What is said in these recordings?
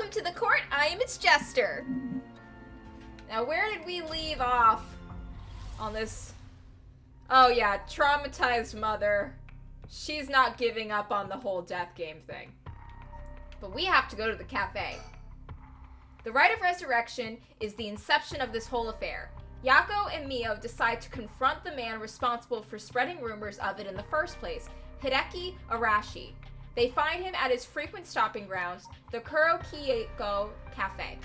Welcome to the court. I am its Jester. Now, where did we leave off on this? Oh yeah, traumatized mother. She's not giving up on the whole death game thing. But we have to go to the cafe. The rite of resurrection is the inception of this whole affair. Yako and Mio decide to confront the man responsible for spreading rumors of it in the first place, Hideki Arashi. They find him at his frequent stopping grounds, the Kurokiyoko Cafe.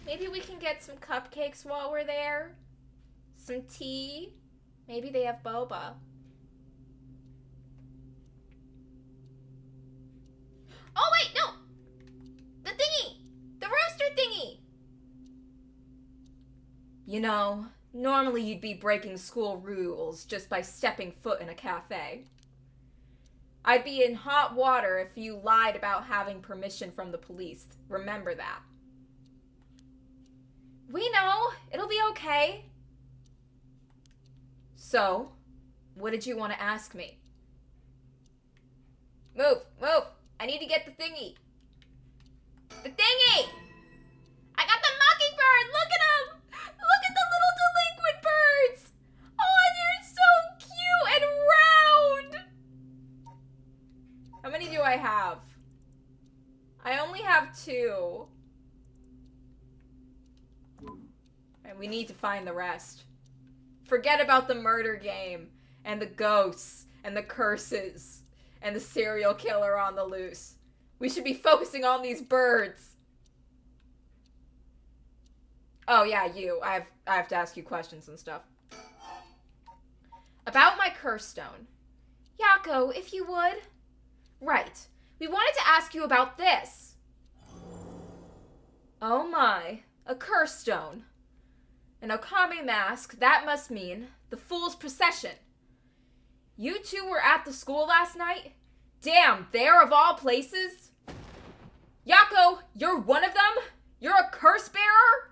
Maybe we can get some cupcakes while we're there. Some tea. Maybe they have boba. Oh wait, no! The thingy! The rooster thingy! You know, normally you'd be breaking school rules just by stepping foot in a cafe. I'd be in hot water if you lied about having permission from the police. Remember that. We know. It'll be okay. So, what did you want to ask me? Move, move. I need to get the thingy. The thingy! I got the mockingbird! Look at him! Look at the little delinquent birds! Oh, and you're so cute and round! How many do I have? I only have 2. And we need to find the rest. Forget about the murder game, and the ghosts, and the curses, and the serial killer on the loose. We should be focusing on these birds. Oh yeah, you. I have to ask you questions and stuff. About my curse stone. Yako, if you would. Right. We wanted to ask you about this. Oh my. A curse stone. An Okame mask, that must mean the Fool's Procession. You two were at the school last night? Damn, there of all places? Yako, you're one of them? You're a curse bearer?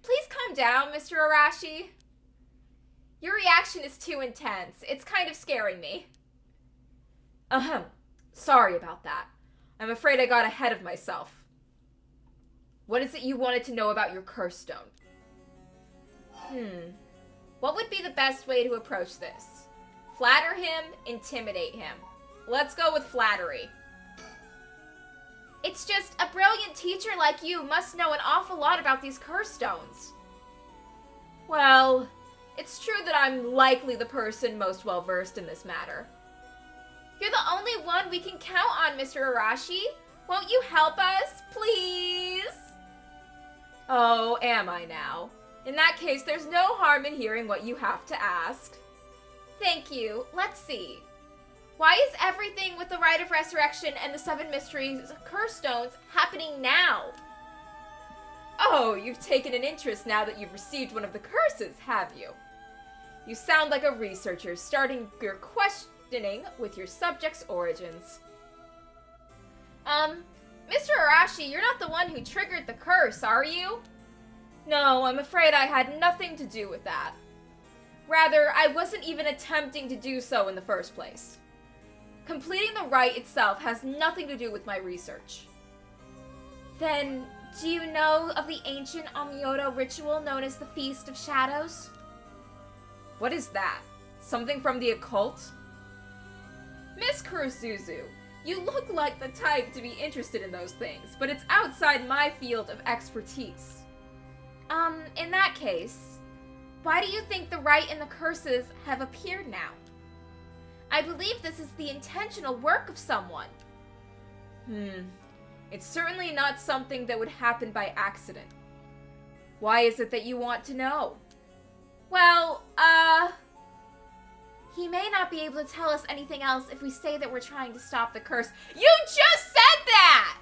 Please calm down, Mr. Arashi. Your reaction is too intense. It's kind of scaring me. Sorry about that. I'm afraid I got ahead of myself. What is it you wanted to know about your curse stone? What would be the best way to approach this? Flatter him, intimidate him. Let's go with flattery. It's just a brilliant teacher like you must know an awful lot about these curse stones. Well, it's true that I'm likely the person most well-versed in this matter. You're the only one we can count on, Mr. Arashi. Won't you help us, please? Oh, am I now? In that case, there's no harm in hearing what you have to ask. Thank you. Let's see. Why is everything with the Rite of Resurrection and the 7 Mysteries curse stones happening now? Oh, you've taken an interest now that you've received one of the curses, have you? You sound like a researcher starting your questioning with your subject's origins. Mr. Arashi, you're not the one who triggered the curse, are you? No, I'm afraid I had nothing to do with that. Rather, I wasn't even attempting to do so in the first place. Completing the rite itself has nothing to do with my research. Then, do you know of the ancient Amyoto ritual known as the Feast of Shadows? What is that? Something from the occult? Miss Kurosuzu, you look like the type to be interested in those things, but it's outside my field of expertise. In that case, why do you think the rite and the curses have appeared now? I believe this is the intentional work of someone. It's certainly not something that would happen by accident. Why is it that you want to know? Well, he may not be able to tell us anything else if we say that we're trying to stop the curse. You just said that!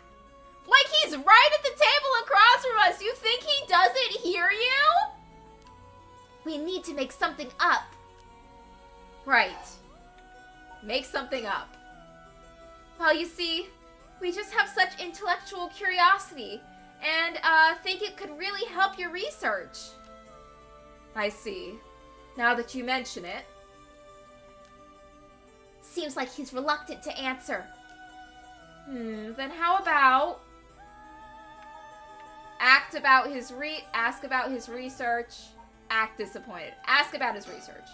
Like he's right at the table across from us. You think he doesn't hear you? We need to make something up. Right. Make something up. Well, you see, we just have such intellectual curiosity and think it could really help your research. I see. Now that you mention it. Seems like he's reluctant to answer. Then how about... ask about his research. Act disappointed. Ask about his research.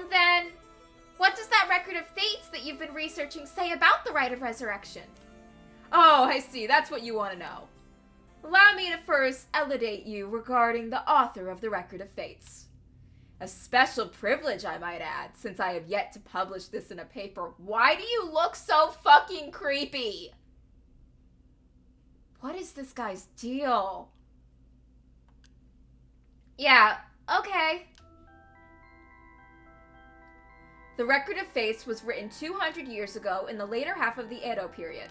Then, what does that record of fates that you've been researching say about the rite of resurrection? Oh, I see. That's what you want to know. Allow me to first elucidate you regarding the author of the record of fates. A special privilege, I might add, since I have yet to publish this in a paper. Why do you look so fucking creepy? What is this guy's deal? Yeah, okay. The Record of Fates was written 200 years ago in the later half of the Edo period.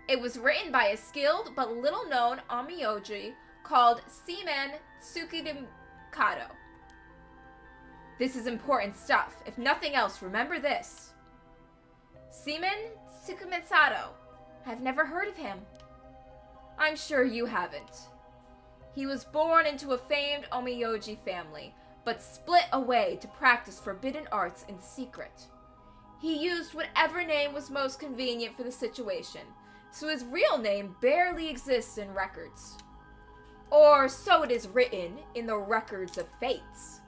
It was written by a skilled but little-known Onmyoji called Seaman Tsukidikado. This is important stuff. If nothing else, remember this. Seaman Tsukidikado. I've never heard of him. I'm sure you haven't. He was born into a famed Onmyoji family, but split away to practice forbidden arts in secret. He used whatever name was most convenient for the situation, so his real name barely exists in records. Or so it is written in the records of fates.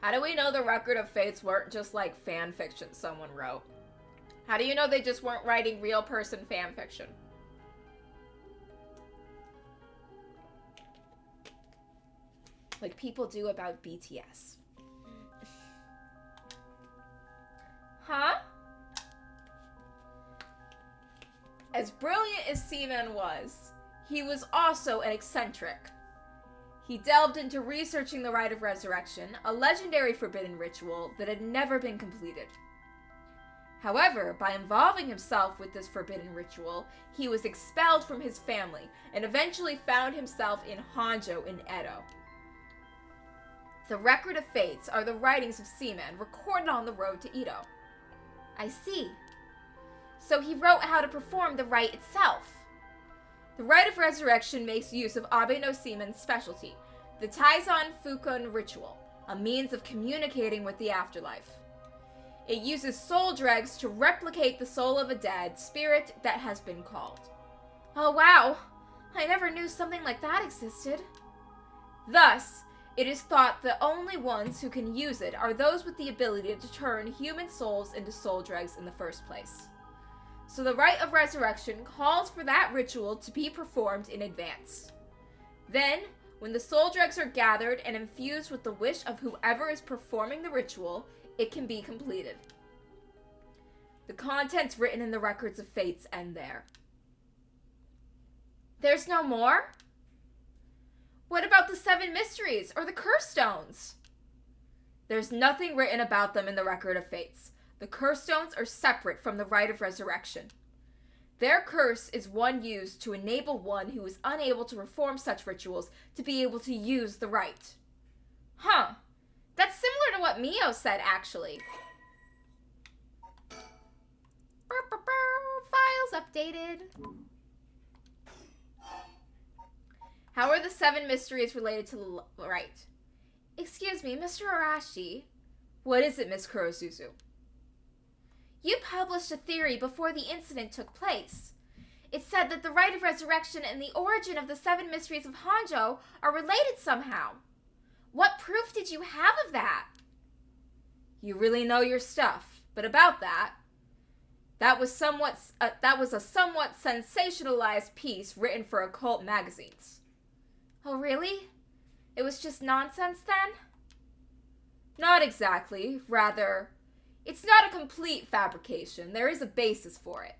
How do we know the record of fates weren't just like fan fiction someone wrote? How do you know they just weren't writing real person fan fiction? Like people do about BTS. Huh? As brilliant as Seaman was, he was also an eccentric. He delved into researching the Rite of Resurrection, a legendary forbidden ritual that had never been completed. However, by involving himself with this forbidden ritual, he was expelled from his family and eventually found himself in Honjo in Edo. The Record of Fates are the writings of Seaman recorded on the road to Edo. I see. So he wrote how to perform the rite itself. The Rite of Resurrection makes use of Abe no Seaman's specialty, the Taizan Fukun ritual, a means of communicating with the afterlife. It uses soul dregs to replicate the soul of a dead spirit that has been called. Oh wow, I never knew something like that existed. Thus, it is thought the only ones who can use it are those with the ability to turn human souls into soul dregs in the first place. So the Rite of Resurrection calls for that ritual to be performed in advance. Then, when the soul dregs are gathered and infused with the wish of whoever is performing the ritual, it can be completed. The contents written in the Records of Fates end there. There's no more? What about the 7 mysteries or the curse stones? There's nothing written about them in the Record of Fates. The curse stones are separate from the Rite of Resurrection. Their curse is one used to enable one who is unable to perform such rituals to be able to use the rite. Huh. That's similar to what Mio said, actually. Files updated. How are the 7 mysteries related to the rite? Excuse me, Mr. Arashi. What is it, Miss Kurosuzu? You published a theory before the incident took place. It said that the Rite of Resurrection and the origin of the 7 mysteries of Honjo are related somehow. What proof did you have of that? You really know your stuff, but about that was a somewhat sensationalized piece written for occult magazines. Oh, really? It was just nonsense then? Not exactly. Rather, it's not a complete fabrication. There is a basis for it.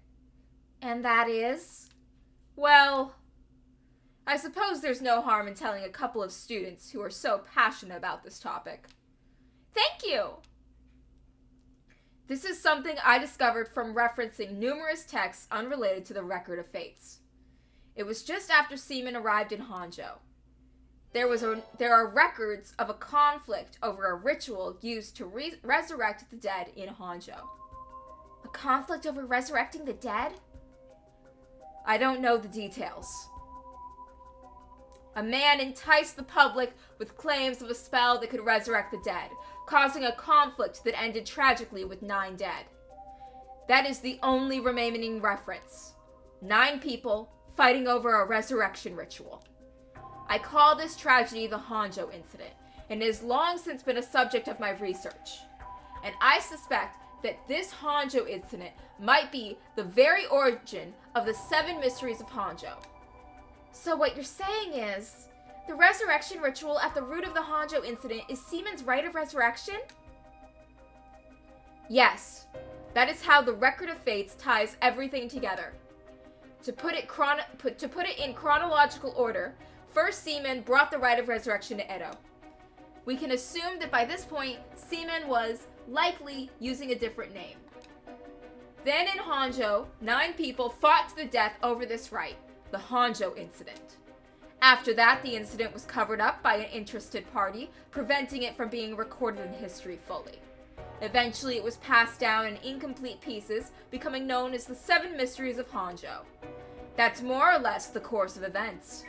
And that is? Well, I suppose there's no harm in telling a couple of students who are so passionate about this topic. Thank you! This is something I discovered from referencing numerous texts unrelated to the Record of Fates. It was just after Seaman arrived in Honjo. There are records of a conflict over a ritual used to resurrect the dead in Honjo. A conflict over resurrecting the dead? I don't know the details. A man enticed the public with claims of a spell that could resurrect the dead, causing a conflict that ended tragically with 9 dead. That is the only remaining reference. 9 people fighting over a resurrection ritual. I call this tragedy the Honjo incident, and it has long since been a subject of my research. And I suspect that this Honjo incident might be the very origin of the 7 mysteries of Honjo. So what you're saying is, the resurrection ritual at the root of the Honjo incident is Seaman's rite of resurrection? Yes, that is how the Record of Fates ties everything together. To put it in chronological order, first Seaman brought the rite of resurrection to Edo. We can assume that by this point, Seaman was likely using a different name. Then in Honjo, 9 people fought to the death over this rite, the Honjo incident. After that, the incident was covered up by an interested party, preventing it from being recorded in history fully. Eventually, it was passed down in incomplete pieces, becoming known as the 7 Mysteries of Honjo. That's more or less the course of events.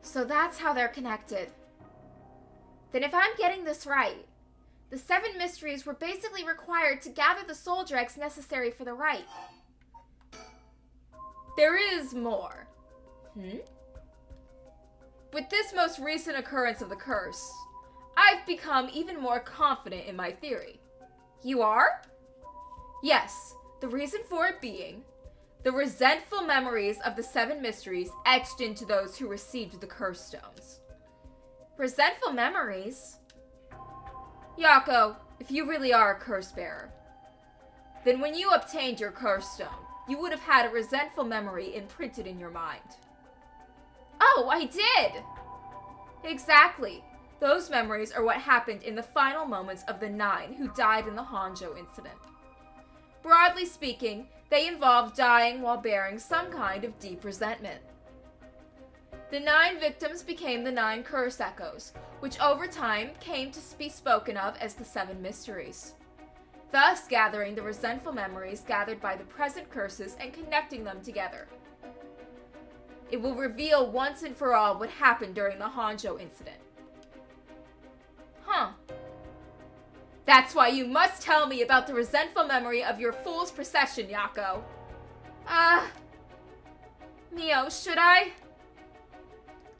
So that's how they're connected. Then if I'm getting this right, the 7 mysteries were basically required to gather the soul dregs necessary for the rite. There is more. With this most recent occurrence of the curse, I've become even more confident in my theory. You are? Yes, the reason for it being the resentful memories of the 7 mysteries etched into those who received the curse stones. Resentful memories? Yako, if you really are a curse bearer, then when you obtained your curse stone, you would have had a resentful memory imprinted in your mind. Oh, I did! Exactly. Those memories are what happened in the final moments of the 9 who died in the Honjo incident. Broadly speaking, they involved dying while bearing some kind of deep resentment. The 9 victims became the 9 curse echoes, which over time came to be spoken of as the 7 mysteries, thus gathering the resentful memories gathered by the present curses and connecting them together. It will reveal once and for all what happened during the Honjo incident. That's why you must tell me about the resentful memory of your fool's procession, Yako. Mio, should I?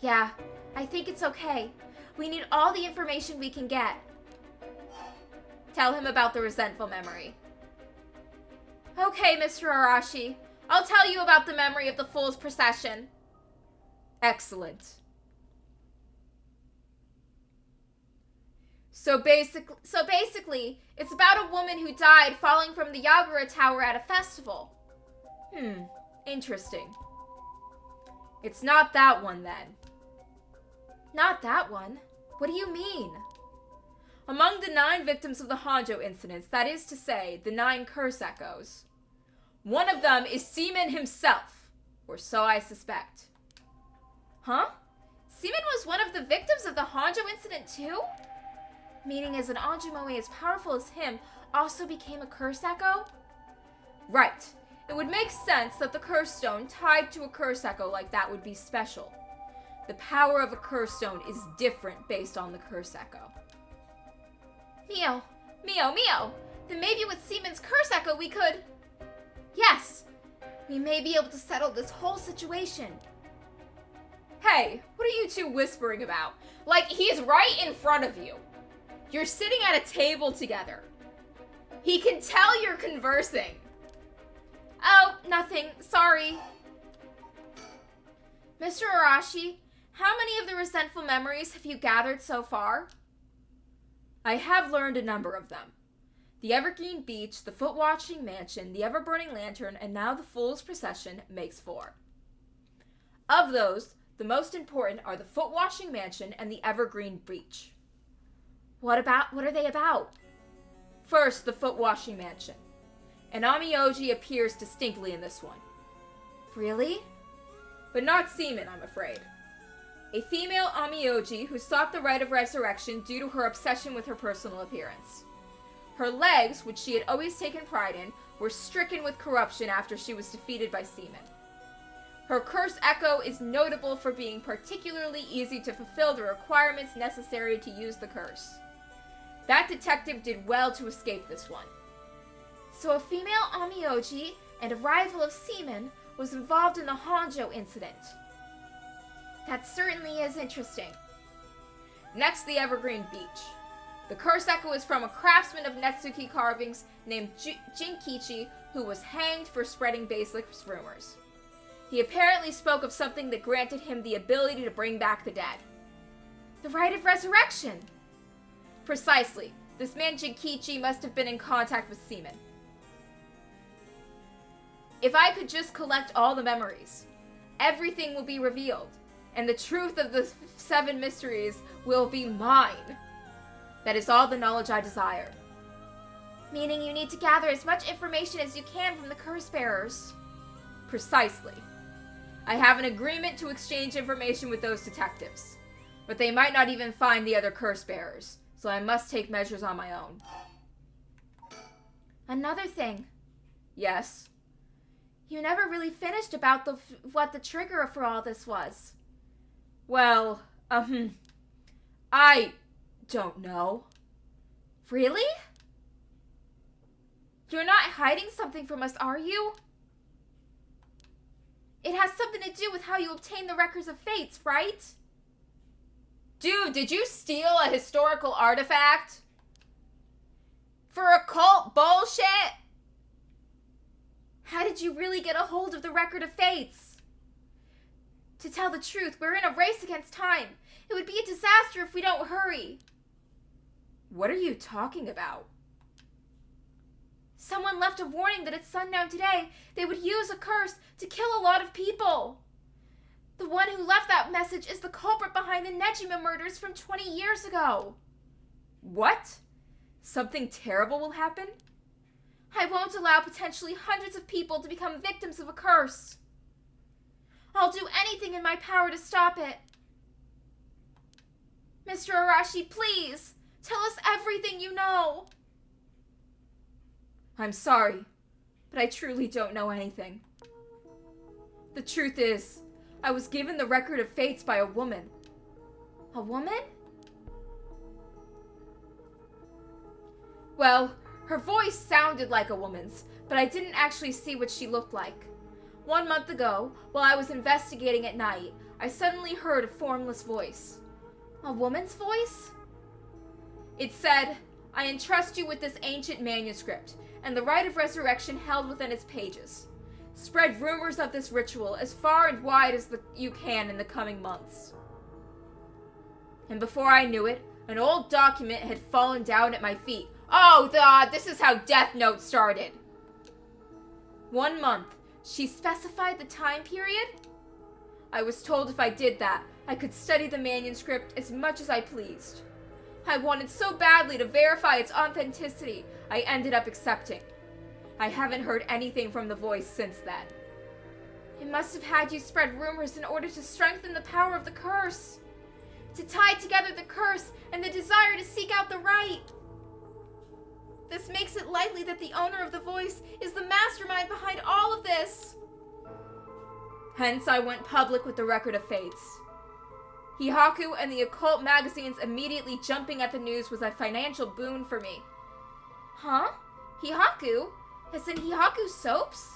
Yeah, I think it's okay. We need all the information we can get. Tell him about the resentful memory. Okay, Mr. Arashi. I'll tell you about the memory of the fool's procession. Excellent. So basically, it's about a woman who died falling from the Yagura Tower at a festival. Interesting. It's not that one then. Not that one? What do you mean? Among the 9 victims of the Honjo incidents, that is to say, the 9 curse echoes, one of them is Seaman himself, or so I suspect. Huh? Seaman was one of the victims of the Honjo incident too? Meaning as an Anjumoe as powerful as him also became a curse echo? Right. It would make sense that the curse stone tied to a curse echo like that would be special. The power of a curse stone is different based on the curse echo. Mio! Then maybe with Seaman's curse echo we could... Yes! We may be able to settle this whole situation. Hey, what are you two whispering about? Like, he's right in front of you. You're sitting at a table together. He can tell you're conversing. Oh, nothing. Sorry. Mr. Arashi, how many of the resentful memories have you gathered so far? I have learned a number of them. The Evergreen Beach, the Foot-Washing Mansion, the Ever-Burning Lantern, and now the Fool's Procession makes 4. Of those, the most important are the Foot-Washing Mansion and the Evergreen Beach. What are they about? First, the Foot-Washing Mansion. An Amioji appears distinctly in this one. Really? But not Seaman, I'm afraid. A female Amioji who sought the rite of resurrection due to her obsession with her personal appearance. Her legs, which she had always taken pride in, were stricken with corruption after she was defeated by Seaman. Her curse echo is notable for being particularly easy to fulfill the requirements necessary to use the curse. That detective did well to escape this one. So a female Amioji and a rival of Seaman was involved in the Honjo incident. That certainly is interesting. Next, the Evergreen Beach. The curse echo is from a craftsman of Netsuki carvings named Jinkichi, who was hanged for spreading baseless rumors. He apparently spoke of something that granted him the ability to bring back the dead. The rite of resurrection! Precisely. This man Jinkichi must have been in contact with Seaman. If I could just collect all the memories, everything will be revealed, and the truth of the 7 mysteries will be mine. That is all the knowledge I desire. Meaning you need to gather as much information as you can from the curse bearers. Precisely. I have an agreement to exchange information with those detectives, but they might not even find the other curse bearers, so I must take measures on my own. Another thing. Yes? You never really finished about what the trigger for all this was. Well, I don't know. Really? You're not hiding something from us, are you? It has something to do with how you obtain the Records of Fates, right? Dude, did you steal a historical artifact? For occult bullshit? How did you really get a hold of the Record of Fates? To tell the truth, we're in a race against time. It would be a disaster if we don't hurry. What are you talking about? Someone left a warning that at sundown today, they would use a curse to kill a lot of people. The one who left that message is the culprit behind the Nejima murders from 20 years ago. What? Something terrible will happen? I won't allow potentially hundreds of people to become victims of a curse. I'll do anything in my power to stop it. Mr. Arashi, please, tell us everything you know. I'm sorry, but I truly don't know anything. The truth is, I was given the Record of Fates by a woman. A woman? Well, her voice sounded like a woman's, but I didn't actually see what she looked like. 1 month ago, while I was investigating at night, I suddenly heard a formless voice. A woman's voice? It said, I entrust you with this ancient manuscript, and the rite of resurrection held within its pages. Spread rumors of this ritual as far and wide as you can in the coming months. And before I knew it, an old document had fallen down at my feet. Oh, this is how Death Note started. 1 month. She specified the time period? I was told if I did that, I could study the manuscript as much as I pleased. I wanted so badly to verify its authenticity, I ended up accepting. I haven't heard anything from the voice since then. It must have had you spread rumors in order to strengthen the power of the curse. To tie together the curse and the desire to seek out the right. This makes it likely that the owner of the voice is the mastermind behind all of this. Hence, I went public with the Record of Fates. Hihaku and the occult magazines immediately jumping at the news was a financial boon for me. Huh? Hihaku? As in Hihaku soaps?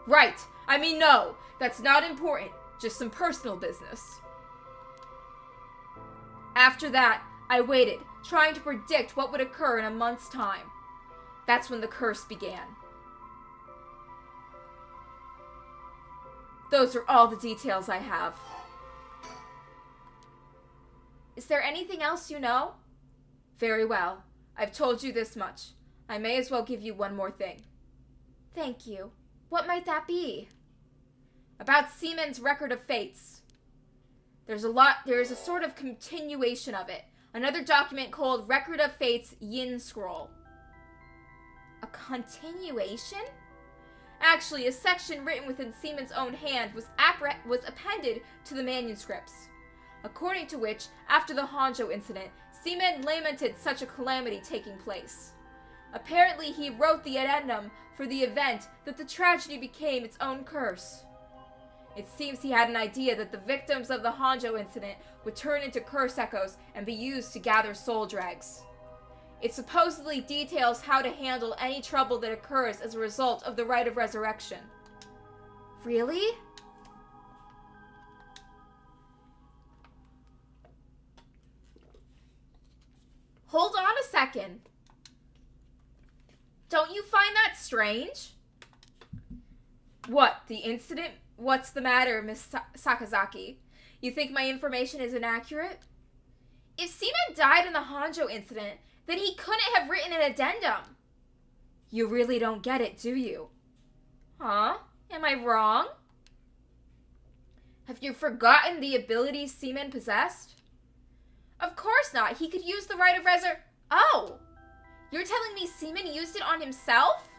Right. I mean, no. That's not important. Just some personal business. After that, I waited, trying to predict what would occur in a month's time. That's when the curse began. Those are all the details I have. Is there anything else you know? Very well. I've told you this much. I may as well give you one more thing. Thank you. What might that be? About Seaman's Record of Fates. There is a sort of continuation of it. Another document called Record of Fates Yin Scroll. A continuation? Actually, a section written within Seaman's own hand was appended to the manuscripts. According to which, after the Honjo incident, Seaman lamented such a calamity taking place. Apparently, he wrote the addendum for the event that the tragedy became its own curse. It seems he had an idea that the victims of the Hanjo incident would turn into curse echoes and be used to gather soul dregs. It supposedly details how to handle any trouble that occurs as a result of the rite of resurrection. Really? Hold on a second. Don't you find that strange? What, the incident? What's the matter, Miss Sakazaki? You think my information is inaccurate? If Seaman died in the Hanjo incident, then he couldn't have written an addendum. You really don't get it, do you? Huh? Am I wrong? Have you forgotten the abilities Seaman possessed? Of course not. He could use the rite of Oh! You're telling me Seaman used it on himself?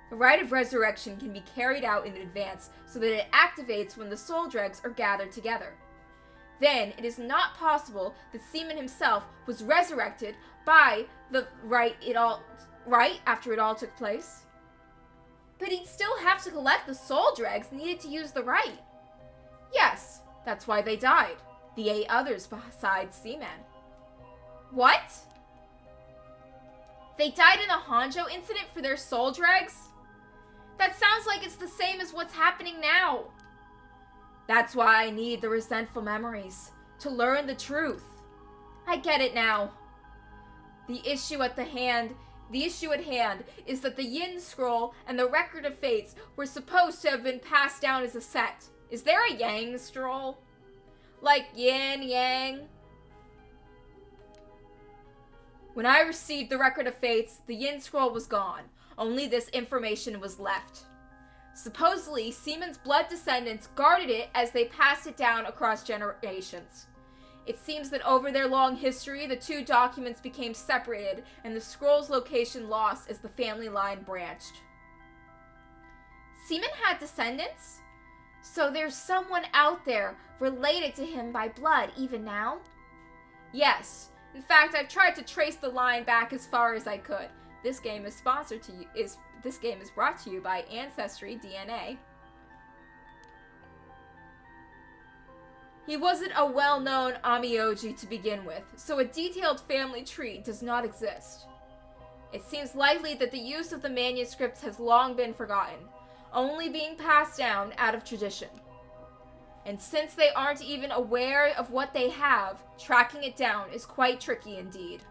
The rite of resurrection can be carried out in advance so that it activates when the soul dregs are gathered together. Then, it is not possible that Seaman himself was resurrected by the rite after it all took place. But he'd still have to collect the soul dregs needed to use the rite. Yes, that's why they died. The 8 others besides Seaman. What? They died in the Hanjo incident for their soul dregs? That sounds like it's the same as what's happening now. That's why I need the resentful memories, to learn the truth. I get it now. The issue at hand is that the Yin Scroll and the Record of Fates were supposed to have been passed down as a set. Is there a Yang Scroll? Like yin, yang? When I received the Record of Fates, the Yin Scroll was gone. Only this information was left. Supposedly, Seaman's blood descendants guarded it as they passed it down across generations. It seems that over their long history, the 2 documents became separated and the scroll's location lost as the family line branched. Seaman had descendants? So there's someone out there related to him by blood even now? Yes. In fact, I've tried to trace the line back as far as I could. This game is brought to you by Ancestry DNA. He wasn't a well-known Amioji to begin with, so a detailed family tree does not exist. It seems likely that the use of the manuscripts has long been forgotten, only being passed down out of tradition. And since they aren't even aware of what they have, tracking it down is quite tricky indeed.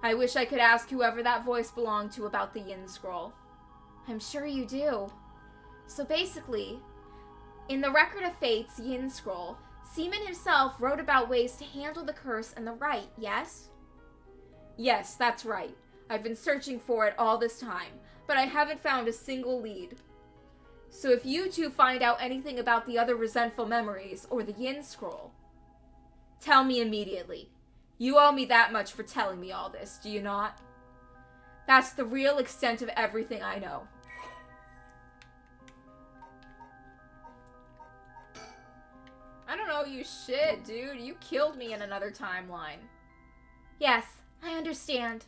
I wish I could ask whoever that voice belonged to about the Yin Scroll. I'm sure you do. So basically, in the Record of Fates Yin Scroll, Seaman himself wrote about ways to handle the curse and the rite, yes? Yes, that's right. I've been searching for it all this time, but I haven't found a single lead. So if you 2 find out anything about the other resentful memories or the Yin Scroll, tell me immediately. You owe me that much for telling me all this, do you not? That's the real extent of everything I know. I don't know you shit, dude. You killed me in another timeline. Yes, I understand.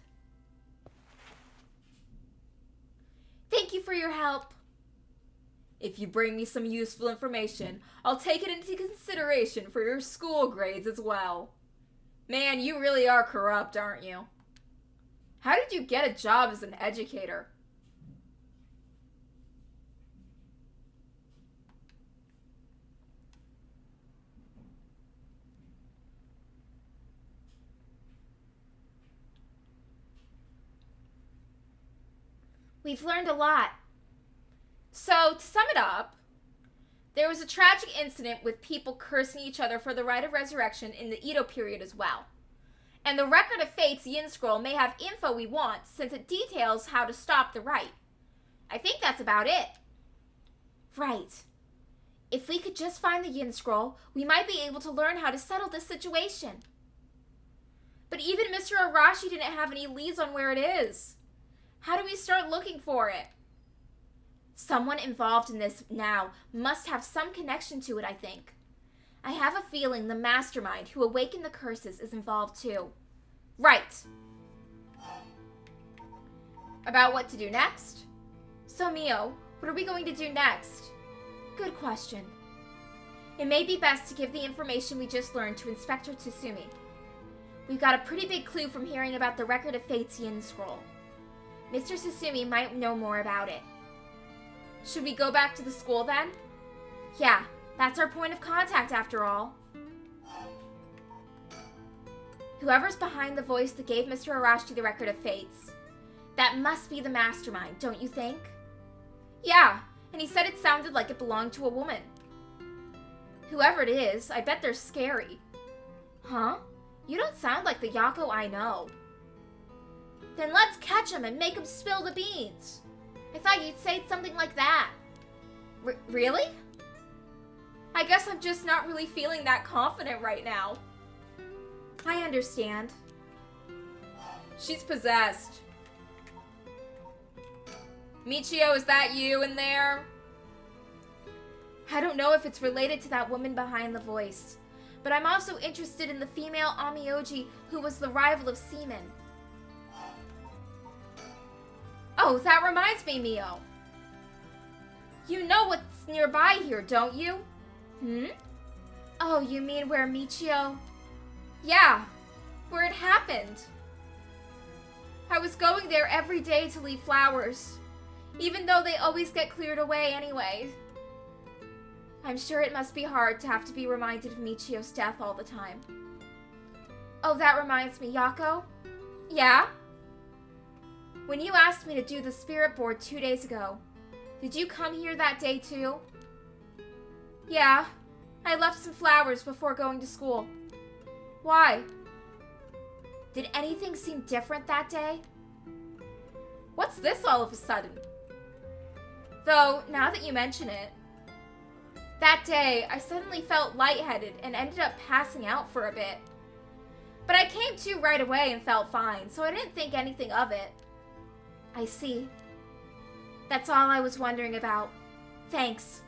Thank you for your help. If you bring me some useful information, I'll take it into consideration for your school grades as well. Man, you really are corrupt, aren't you? How did you get a job as an educator? We've learned a lot. So, to sum it up, there was a tragic incident with people cursing each other for the rite of resurrection in the Edo period as well. And the Record of Fates Yin Scroll may have info we want since it details how to stop the rite. I think that's about it. Right. If we could just find the Yin Scroll, we might be able to learn how to settle this situation. But even Mr. Arashi didn't have any leads on where it is. How do we start looking for it? Someone involved in this now must have some connection to it, I think. I have a feeling the mastermind who awakened the curses is involved too. Right. About what to do next? So, Mio, what are we going to do next? Good question. It may be best to give the information we just learned to Inspector Tsutsumi. We've got a pretty big clue from hearing about the Record of Fate's Yin Scroll. Mr. Tsutsumi might know more about it. Should we go back to the school then? Yeah, that's our point of contact after all. Whoever's behind the voice that gave Mr. Arashi the Record of Fates, that must be the mastermind, don't you think? Yeah, and he said it sounded like it belonged to a woman. Whoever it is, I bet they're scary. Huh? You don't sound like the Yako I know. Then let's catch him and make him spill the beans. I thought you'd say something like that. Really? I guess I'm just not really feeling that confident right now. I understand. She's possessed. Michio, is that you in there? I don't know if it's related to that woman behind the voice, but I'm also interested in the female Amioji who was the rival of Seaman. Oh, that reminds me, Mio. You know what's nearby here, don't you? Hmm? Oh, you mean where Michio... Yeah, where it happened. I was going there every day to leave flowers, even though they always get cleared away anyway. I'm sure it must be hard to have to be reminded of Michio's death all the time. Oh, that reminds me, Yako? Yeah? When you asked me to do the spirit board 2 days ago, did you come here that day too? Yeah, I left some flowers before going to school. Why? Did anything seem different that day? What's this all of a sudden? Though, now that you mention it, that day I suddenly felt lightheaded and ended up passing out for a bit. But I came to right away and felt fine, so I didn't think anything of it. I see. That's all I was wondering about. Thanks.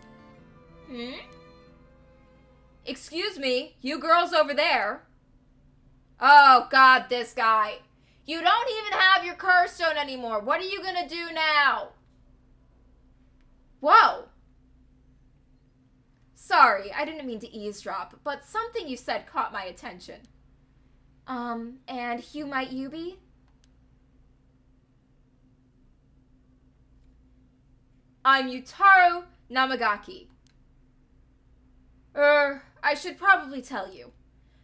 Hmm? Excuse me, you girls over there. Oh god, this guy. You don't even have your curse stone anymore. What are you gonna do now? Whoa. Sorry, I didn't mean to eavesdrop, but something you said caught my attention. And who might you be? I'm Yutaro Namagaki. I should probably tell you.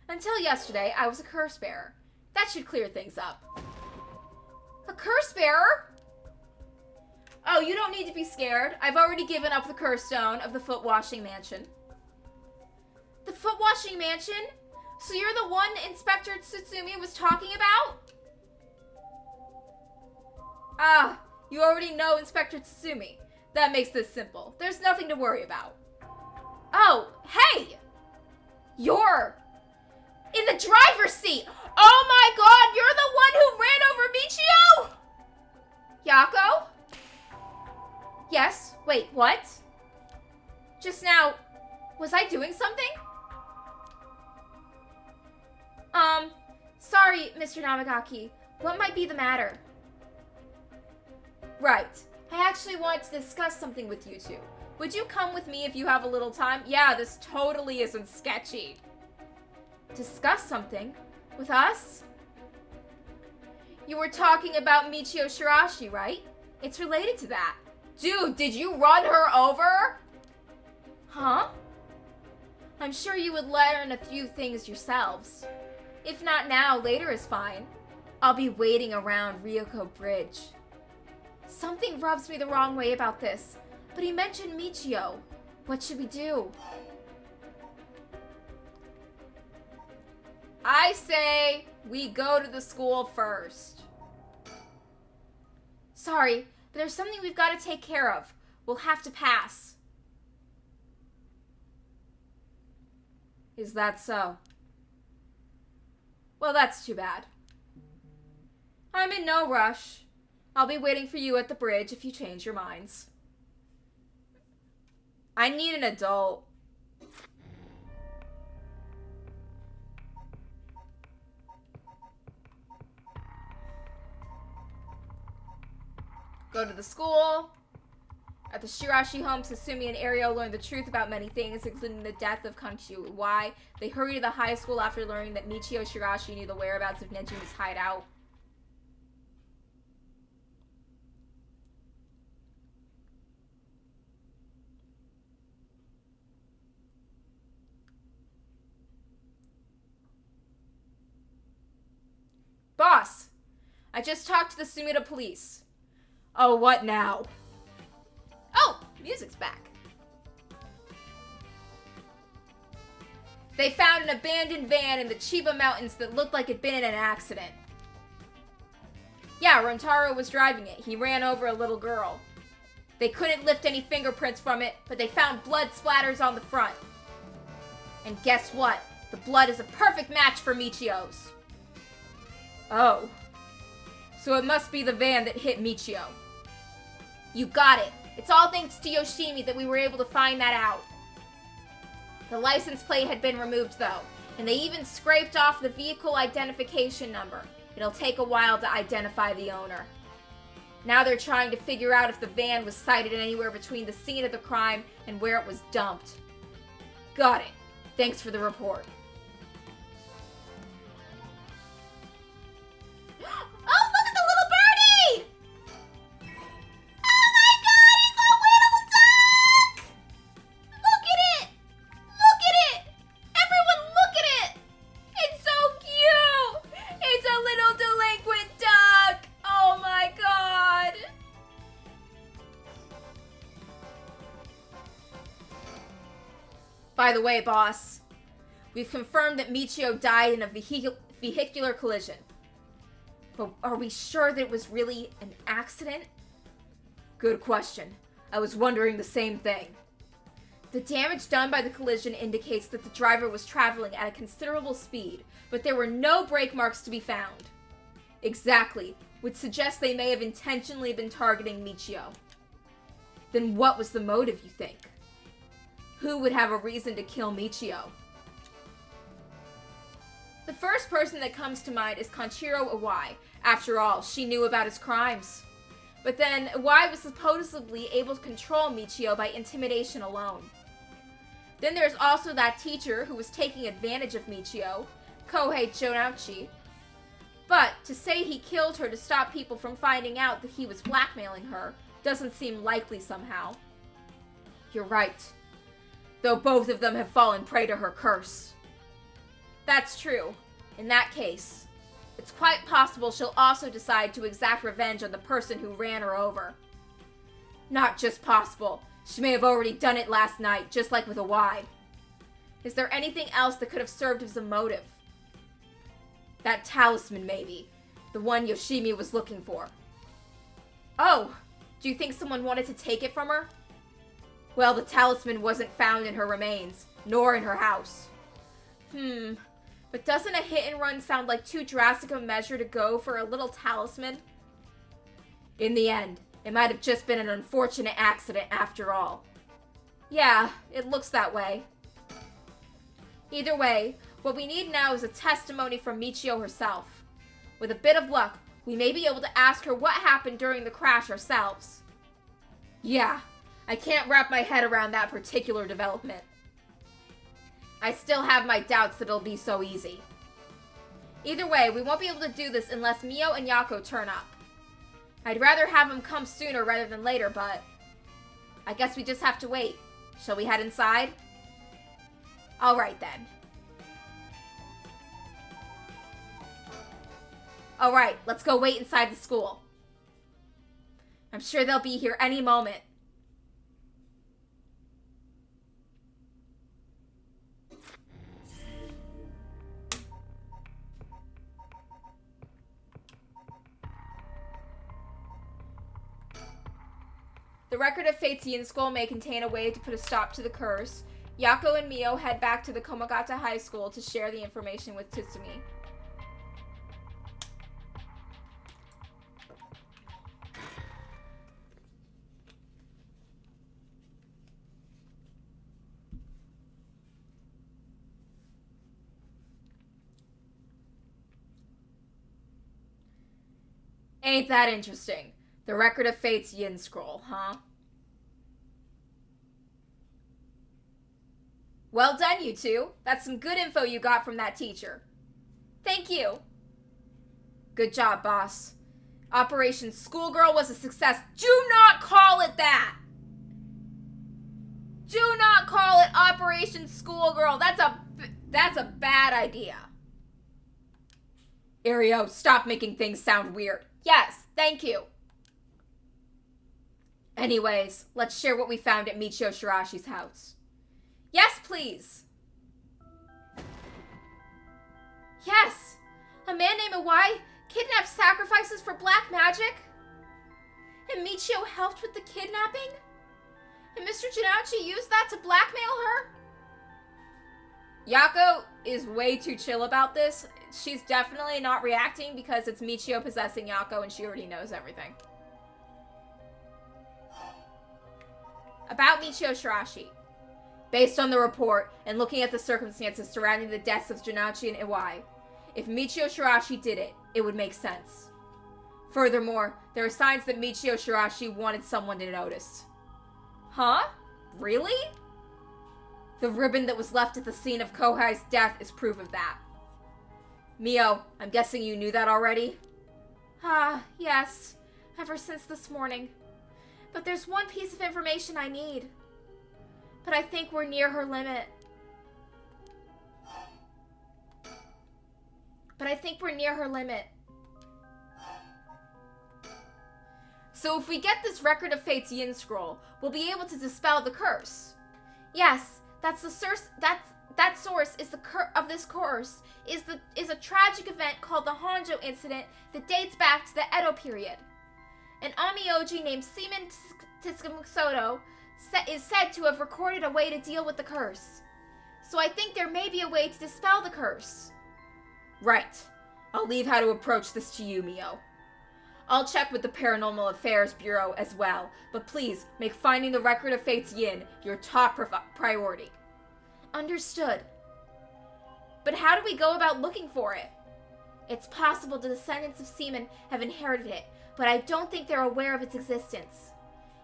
Until yesterday, I was a curse bearer. That should clear things up. A curse bearer? Oh, you don't need to be scared. I've already given up the curse stone of the foot washing mansion. The foot washing mansion? So you're the one Inspector Tsutsumi was talking about? Ah, you already know Inspector Tsutsumi. That makes this simple. There's nothing to worry about. Oh, hey! You're in the driver's seat! Oh my god, you're the one who ran over Michio? Yako? Yes, wait, what? Just now, was I doing something? Sorry, Mr. Namagaki. What might be the matter? Right. I actually want to discuss something with you two. Would you come with me if you have a little time? Yeah, this totally isn't sketchy. Discuss something? With us? You were talking about Michio Shirashi, right? It's related to that. Dude, did you run her over? Huh? I'm sure you would learn a few things yourselves. If not now, later is fine. I'll be waiting around Ryoko Bridge. Something rubs me the wrong way about this, but he mentioned Michio. What should we do? I say we go to the school first. Sorry, but there's something we've got to take care of. We'll have to pass. Is that so? Well, that's too bad. I'm in no rush. I'll be waiting for you at the bridge if you change your minds. I need an adult. Go to the school. At the Shirashi home, Susumi and Ario learn the truth about many things, including the death of Kanchiu. Why? They hurry to the high school after learning that Michio Shirashi knew the whereabouts of Nejima's hideout. Boss! I just talked to the Sumida police. Oh, what now? Oh, music's back. They found an abandoned van in the Chiba Mountains that looked like it'd been in an accident. Yeah, Rentaro was driving it. He ran over a little girl. They couldn't lift any fingerprints from it, but they found blood splatters on the front. And guess what? The blood is a perfect match for Michio's. Oh. So it must be the van that hit Michio. You got it. It's all thanks to Yoshimi that we were able to find that out. The license plate had been removed though, and they even scraped off the vehicle identification number. It'll take a while to identify the owner. Now they're trying to figure out if the van was sighted anywhere between the scene of the crime and where it was dumped. Got it. Thanks for the report. Oh, look at the little birdie! Oh my god, it's a little duck! Look at it! Look at it! Everyone look at it! It's so cute! It's a little delinquent duck! Oh my god! By the way, boss, we've confirmed that Michio died in a vehicular collision. But are we sure that it was really an accident? Good question. I was wondering the same thing. The damage done by the collision indicates that the driver was traveling at a considerable speed, but there were no brake marks to be found. Exactly, which suggests they may have intentionally been targeting Michio. Then what was the motive, you think? Who would have a reason to kill Michio? The first person that comes to mind is Konshiro Iwai. After all, she knew about his crimes. But then, Iwai was supposedly able to control Michio by intimidation alone. Then there's also that teacher who was taking advantage of Michio, Kohei Jonauchi. But to say he killed her to stop people from finding out that he was blackmailing her doesn't seem likely somehow. You're right. Though both of them have fallen prey to her curse. That's true. In that case, it's quite possible she'll also decide to exact revenge on the person who ran her over. Not just possible. She may have already done it last night, just like with Iwai. Is there anything else that could have served as a motive? That talisman, maybe. The one Yoshimi was looking for. Oh, do you think someone wanted to take it from her? Well, the talisman wasn't found in her remains, nor in her house. But doesn't a hit and run sound like too drastic a measure to go for a little talisman? In the end, it might have just been an unfortunate accident after all. Yeah, it looks that way. Either way, what we need now is a testimony from Michio herself. With a bit of luck, we may be able to ask her what happened during the crash ourselves. Yeah, I can't wrap my head around that particular development. I still have my doubts that it'll be so easy. Either way, we won't be able to do this unless Mio and Yako turn up. I'd rather have them come sooner rather than later, but I guess we just have to wait. Shall we head inside? Alright then. Alright, let's go wait inside the school. I'm sure they'll be here any moment. The record of fates in school may contain a way to put a stop to the curse. Yako and Mio head back to the Komagata High School to share the information with Tsutsumi. Ain't that interesting? The Record of Fate's Yin Scroll, huh? Well done, you two. That's some good info you got from that teacher. Thank you. Good job, boss. Operation Schoolgirl was a success. Do not call it that! Do not call it Operation Schoolgirl. That's a bad idea. Irio, stop making things sound weird. Yes, thank you. Anyways, let's share what we found at Michio Shirashi's house. Yes, please. Yes. A man named Iwai kidnapped sacrifices for black magic? And Michio helped with the kidnapping? And Mr. Janauchi used that to blackmail her? Yako is way too chill about this. She's definitely not reacting because it's Michio possessing Yako and she already knows everything. About Michio Shirashi. Based on the report and looking at the circumstances surrounding the deaths of Janauchi and Iwai, if Michio Shirashi did it, it would make sense. Furthermore, there are signs that Michio Shirashi wanted someone to notice. Huh? Really? The ribbon that was left at the scene of Kohai's death is proof of that. Mio, I'm guessing you knew that already? Yes. Ever since this morning. But there's one piece of information I need. But I think we're near her limit. So if we get this Record of Fate's Yin Scroll, we'll be able to dispel the curse. Yes, that's the source. That source is of this curse is a tragic event called the Honjo Incident that dates back to the Edo period. An Amioji named Seaman Tsukamoto is said to have recorded a way to deal with the curse. So I think there may be a way to dispel the curse. Right. I'll leave how to approach this to you, Mio. I'll check with the Paranormal Affairs Bureau as well, but please make finding the Record of Fate's Yin your top priority. Understood. But how do we go about looking for it? It's possible the descendants of Seaman have inherited it, but I don't think they're aware of its existence.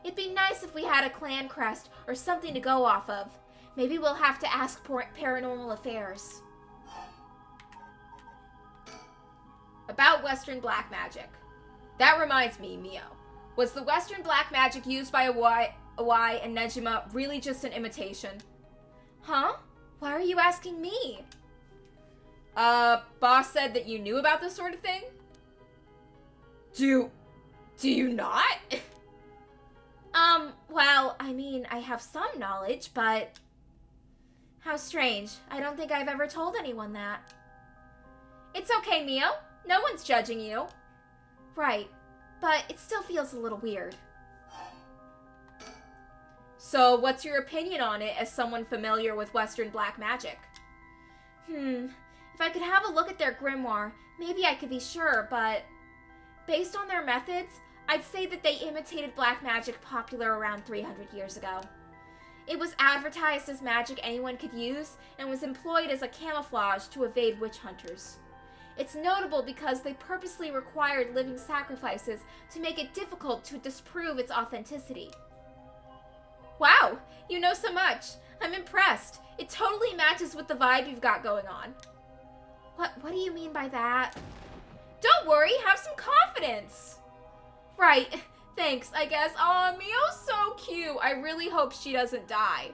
It'd be nice if we had a clan crest or something to go off of. Maybe we'll have to ask Paranormal Affairs. About Western black magic. That reminds me, Mio. Was the Western black magic used by Iwai and Nejima really just an imitation? Huh? Why are you asking me? Boss said that you knew about this sort of thing? Do you not? Well, I mean, I have some knowledge, but... How strange. I don't think I've ever told anyone that. It's okay, Mio. No one's judging you. Right, but it still feels a little weird. So, what's your opinion on it as someone familiar with Western black magic? If I could have a look at their grimoire, maybe I could be sure, but... Based on their methods, I'd say that they imitated black magic popular around 300 years ago. It was advertised as magic anyone could use, and was employed as a camouflage to evade witch hunters. It's notable because they purposely required living sacrifices to make it difficult to disprove its authenticity. Wow, you know so much. I'm impressed. It totally matches with the vibe you've got going on. What do you mean by that? Don't worry, have some confidence. Right, thanks, I guess. Aw, Mio's so cute. I really hope she doesn't die.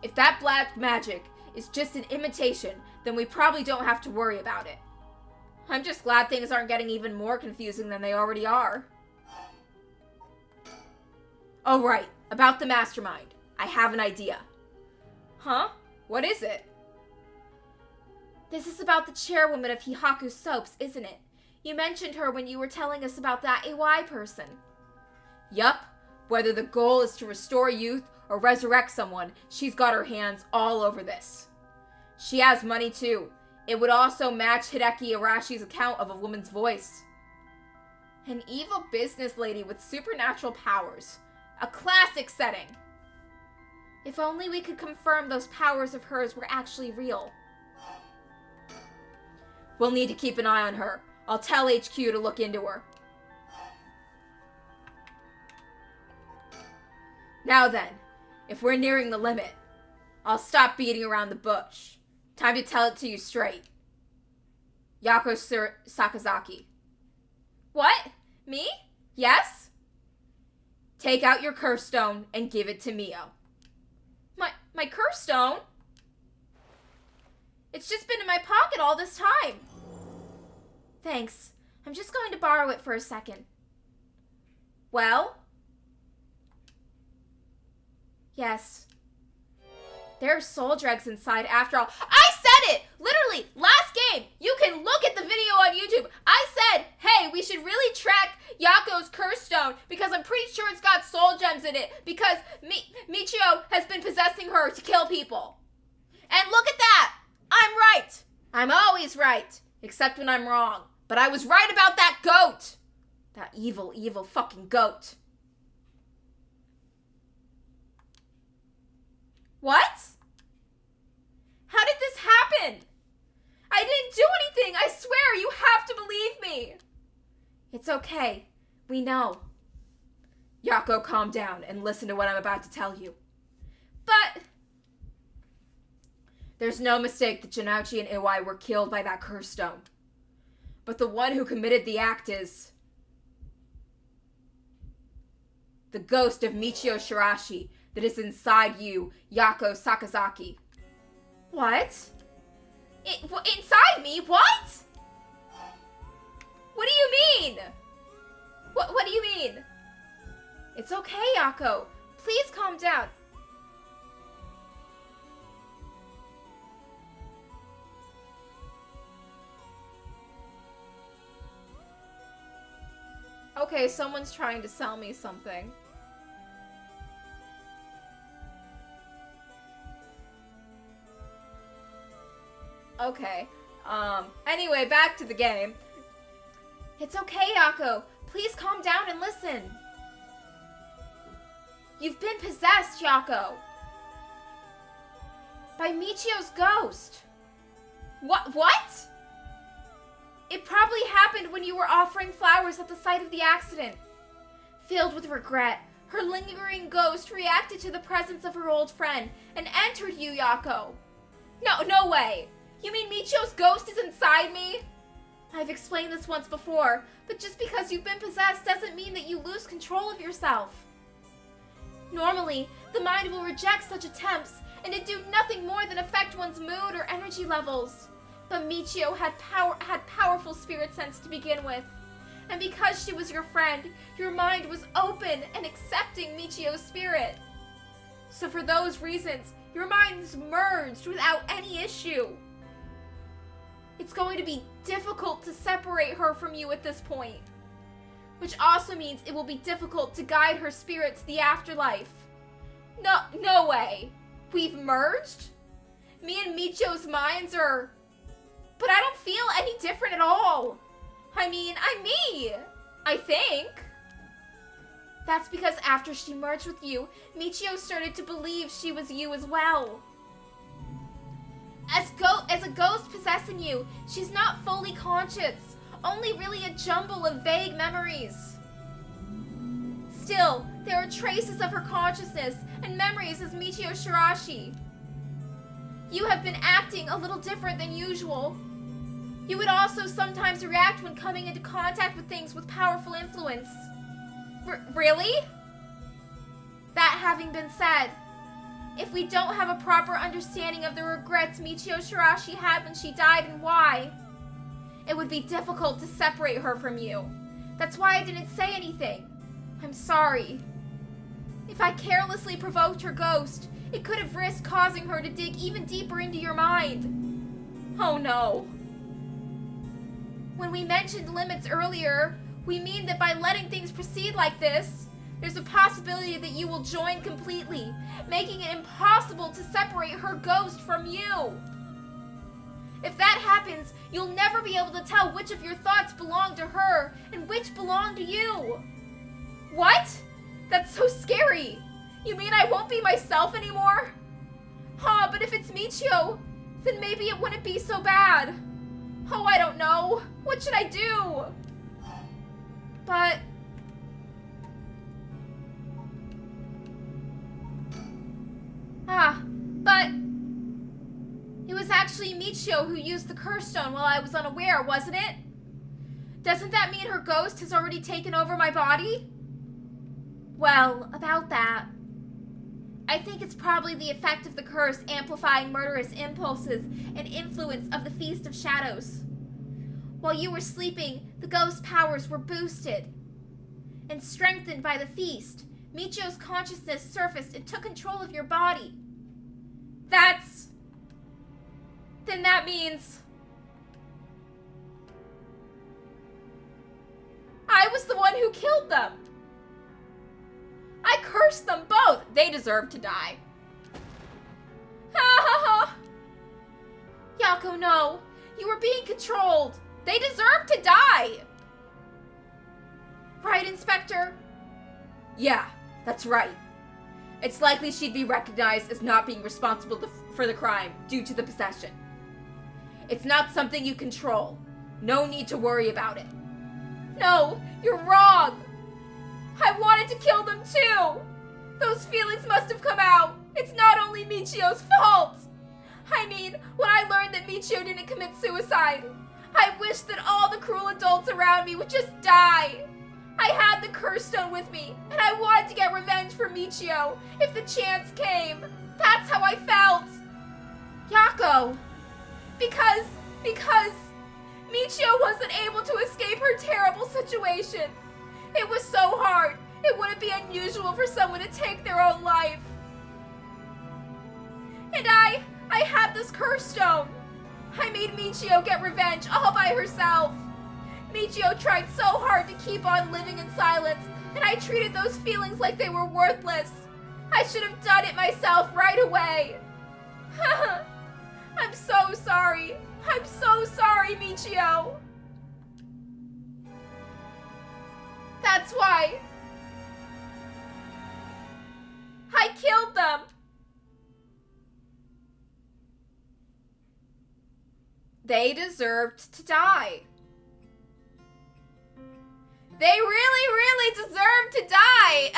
If that black magic is just an imitation, then we probably don't have to worry about it. I'm just glad things aren't getting even more confusing than they already are. Oh right, about the mastermind. I have an idea. Huh? What is it? This is about the chairwoman of Hihaku Soaps, isn't it? You mentioned her when you were telling us about that AY person. Yup. Whether the goal is to restore youth or resurrect someone, she's got her hands all over this. She has money too. It would also match Hideki Arashi's account of a woman's voice. An evil business lady with supernatural powers. A classic setting. If only we could confirm those powers of hers were actually real. We'll need to keep an eye on her. I'll tell HQ to look into her. Now then, if we're nearing the limit, I'll stop beating around the bush. Time to tell it to you straight. Yako Sakazaki. What? Me? Yes? Take out your curse stone and give it to Mio. My curse stone? It's just been in my pocket all this time. Thanks. I'm just going to borrow it for a second. Well? Yes. There are soul dregs inside after all. I said it! Literally, last game! You can look at the video on YouTube. I said, hey, we should really track Yako's curse stone because I'm pretty sure it's got soul gems in it because Michio has been possessing her to kill people. And look at that! I'm right! I'm always right, except when I'm wrong. But I was right about that goat! That evil, evil fucking goat. What? How did this happen? I didn't do anything, I swear, you have to believe me. It's okay, we know. Yako, calm down and listen to what I'm about to tell you. But there's no mistake that Janauchi and Iwai were killed by that curse stone. But the one who committed the act is the ghost of Michio Shirashi that is inside you, Yako Sakazaki. What? Inside me? What? What do you mean? What do you mean? It's okay, Yako. Please calm down. Okay, someone's trying to sell me something. Okay. Anyway, back to the game. It's okay, Yako. Please calm down and listen. You've been possessed, Yako. By Michio's ghost. What? It probably happened when you were offering flowers at the site of the accident. Filled with regret, her lingering ghost reacted to the presence of her old friend and entered you, Yako. No way. You mean Michio's ghost is inside me? I've explained this once before, but just because you've been possessed doesn't mean that you lose control of yourself. Normally, the mind will reject such attempts, and it do nothing more than affect one's mood or energy levels. But Michio had powerful spirit sense to begin with. And because she was your friend, your mind was open and accepting Michio's spirit. So for those reasons, your minds merged without any issue. It's going to be difficult to separate her from you at this point. Which also means it will be difficult to guide her spirit to the afterlife. No way. We've merged? Me and Michio's minds are... But I don't feel any different at all. I mean, I'm me. I think. That's because after she merged with you, Michio started to believe she was you as well. As a ghost possessing you, she's not fully conscious, only really a jumble of vague memories. Still, there are traces of her consciousness and memories as Michio Shirashi. You have been acting a little different than usual. You would also sometimes react when coming into contact with things with powerful influence. Really? That having been said, if we don't have a proper understanding of the regrets Michio Shirashi had when she died and why, it would be difficult to separate her from you. That's why I didn't say anything. I'm sorry. If I carelessly provoked her ghost, it could have risked causing her to dig even deeper into your mind. Oh no. When we mentioned limits earlier, we mean that by letting things proceed like this, there's a possibility that you will join completely, making it impossible to separate her ghost from you. If that happens, you'll never be able to tell which of your thoughts belong to her and which belong to you. What? That's so scary. You mean I won't be myself anymore? But if it's Michio, then maybe it wouldn't be so bad. Oh, I don't know. What should I do? But... but... It was actually Michio who used the curse stone while I was unaware, wasn't it? Doesn't that mean her ghost has already taken over my body? Well, about that... I think it's probably the effect of the curse amplifying murderous impulses and influence of the Feast of Shadows. While you were sleeping, the ghost powers were boosted. And strengthened by the feast, Michio's consciousness surfaced and took control of your body. Then that means... I was the one who killed them. I cursed them both. They deserve to die. Ha ha ha. Yako, no. You were being controlled. They deserve to die. Right, Inspector? Yeah, that's right. It's likely she'd be recognized as not being responsible for the crime due to the possession. It's not something you control. No need to worry about it. No, you're wrong. I wanted to kill them too! Those feelings must have come out! It's not only Michio's fault! I mean, when I learned that Michio didn't commit suicide, I wished that all the cruel adults around me would just die! I had the curse stone with me, and I wanted to get revenge for Michio if the chance came. That's how I felt! Yako! Because Michio wasn't able to escape her terrible situation. It was so hard, it wouldn't be unusual for someone to take their own life. And I had this curse stone. I made Michio get revenge all by herself. Michio tried so hard to keep on living in silence, and I treated those feelings like they were worthless. I should have done it myself right away. I'm so sorry. I'm so sorry, Michio. That's why I killed them. They deserved to die. They really, really deserve to die.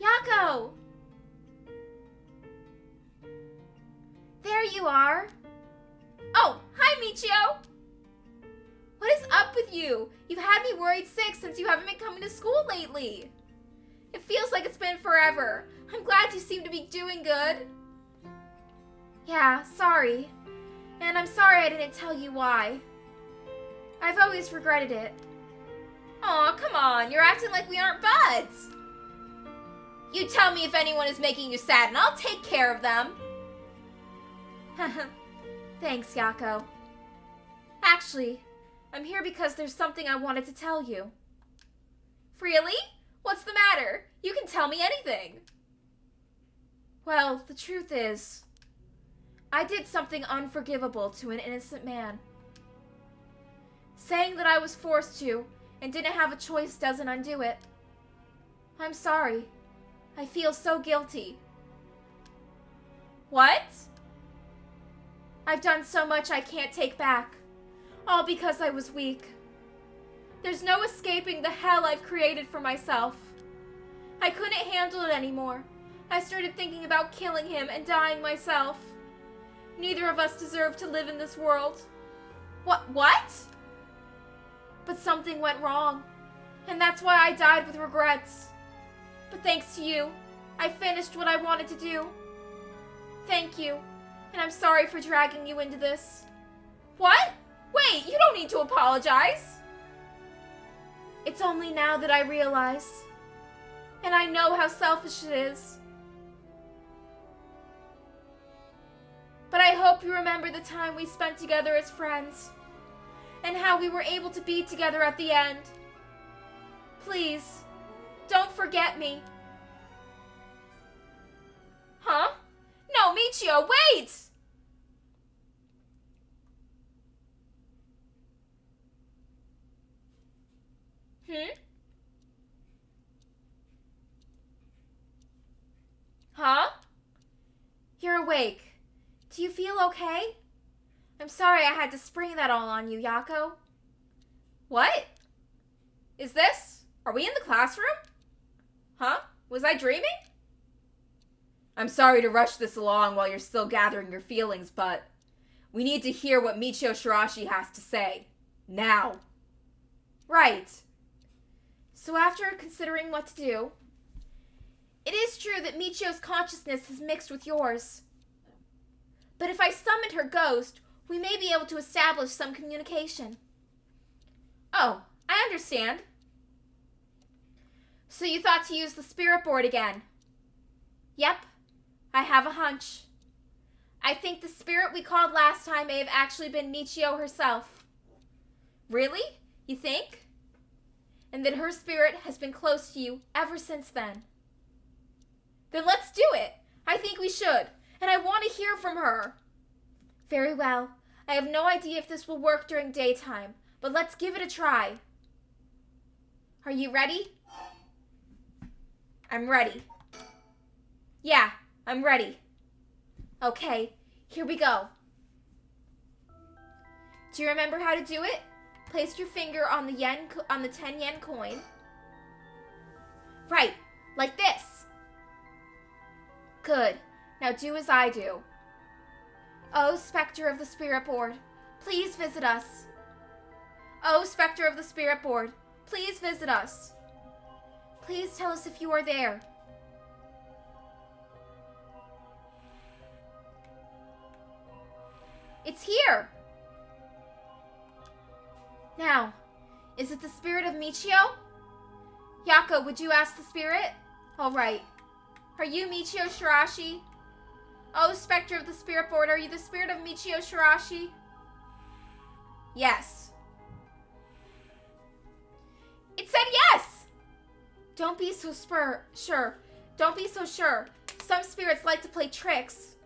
Yako. There you are. Oh, hi, Michio. What is up with you? You've had me worried sick since you haven't been coming to school lately. It feels like it's been forever. I'm glad you seem to be doing good. Yeah, sorry. And I'm sorry I didn't tell you why. I've always regretted it. Aw, come on. You're acting like we aren't buds. You tell me if anyone is making you sad and I'll take care of them. Thanks, Yako. Actually, I'm here because there's something I wanted to tell you. Really? What's the matter? You can tell me anything. Well, the truth is, I did something unforgivable to an innocent man. Saying that I was forced to and didn't have a choice doesn't undo it. I'm sorry. I feel so guilty. What? I've done so much I can't take back. All because I was weak. There's no escaping the hell I've created for myself. I couldn't handle it anymore. I started thinking about killing him and dying myself. Neither of us deserve to live in this world. What? But something went wrong, and that's why I died with regrets. But thanks to you, I finished what I wanted to do. Thank you, and I'm sorry for dragging you into this. What? Wait, you don't need to apologize. It's only now that I realize, and I know how selfish it is. But I hope you remember the time we spent together as friends, and how we were able to be together at the end. Please, don't forget me. Huh? No, Michio, wait! Huh? You're awake. Do you feel okay? I'm sorry I had to spring that all on you, Yako. What? Is this? Are we in the classroom? Huh? Was I dreaming? I'm sorry to rush this along while you're still gathering your feelings, but we need to hear what Michio Shirashi has to say. Now. Right. So after considering what to do, it is true that Michio's consciousness has mixed with yours. But if I summoned her ghost, we may be able to establish some communication. Oh, I understand. So you thought to use the spirit board again? Yep, I have a hunch. I think the spirit we called last time may have actually been Michio herself. Really? You think? And that her spirit has been close to you ever since then. Then let's do it. I think we should. And I want to hear from her. Very well. I have no idea if this will work during daytime, but let's give it a try. Are you ready? I'm ready. Yeah, I'm ready. Okay, here we go. Do you remember how to do it? Place your finger on the 10 yen coin. Right, like this. Good. Now do as I do. Oh, Spectre of the Spirit Board, please visit us. Oh, Spectre of the Spirit Board, please visit us. Please tell us if you are there. It's here. Now, is it the spirit of Michio? Yako, would you ask the spirit? All right. Are you Michio Shirashi? Oh, Spectre of the Spirit Board, are you the spirit of Michio Shirashi? Yes. It said yes! Don't be so sure. Don't be so sure. Some spirits like to play tricks.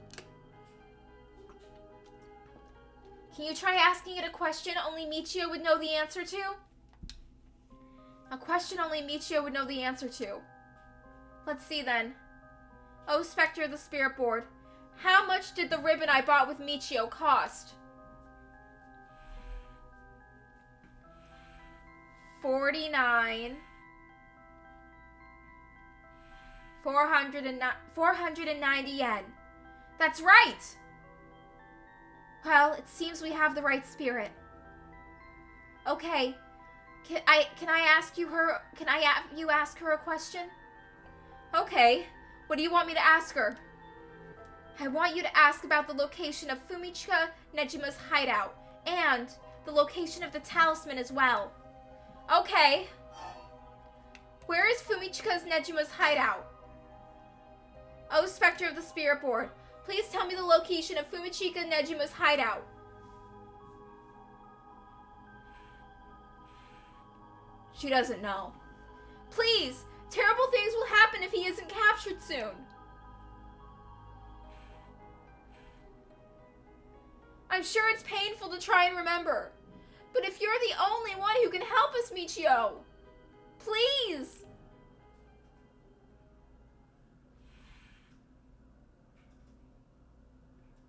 Can you try asking it a question only Michio would know the answer to? A question only Michio would know the answer to. Let's see then. Oh, Spectre of the Spirit Board, how much did the ribbon I bought with Michio cost? 49. 490 yen. That's right! Well, it seems we have the right spirit. Okay. Can I ask you ask her a question? Okay. What do you want me to ask her? I want you to ask about the location of Fumichika Nejima's hideout and the location of the talisman as well. Okay. Where is Fumichika Nejima's hideout? Oh, Spectre of the Spirit Board, please tell me the location of Fumichika Nejima's hideout. She doesn't know. Please, terrible things will happen if he isn't captured soon. I'm sure it's painful to try and remember, but if you're the only one who can help us, Michio, please.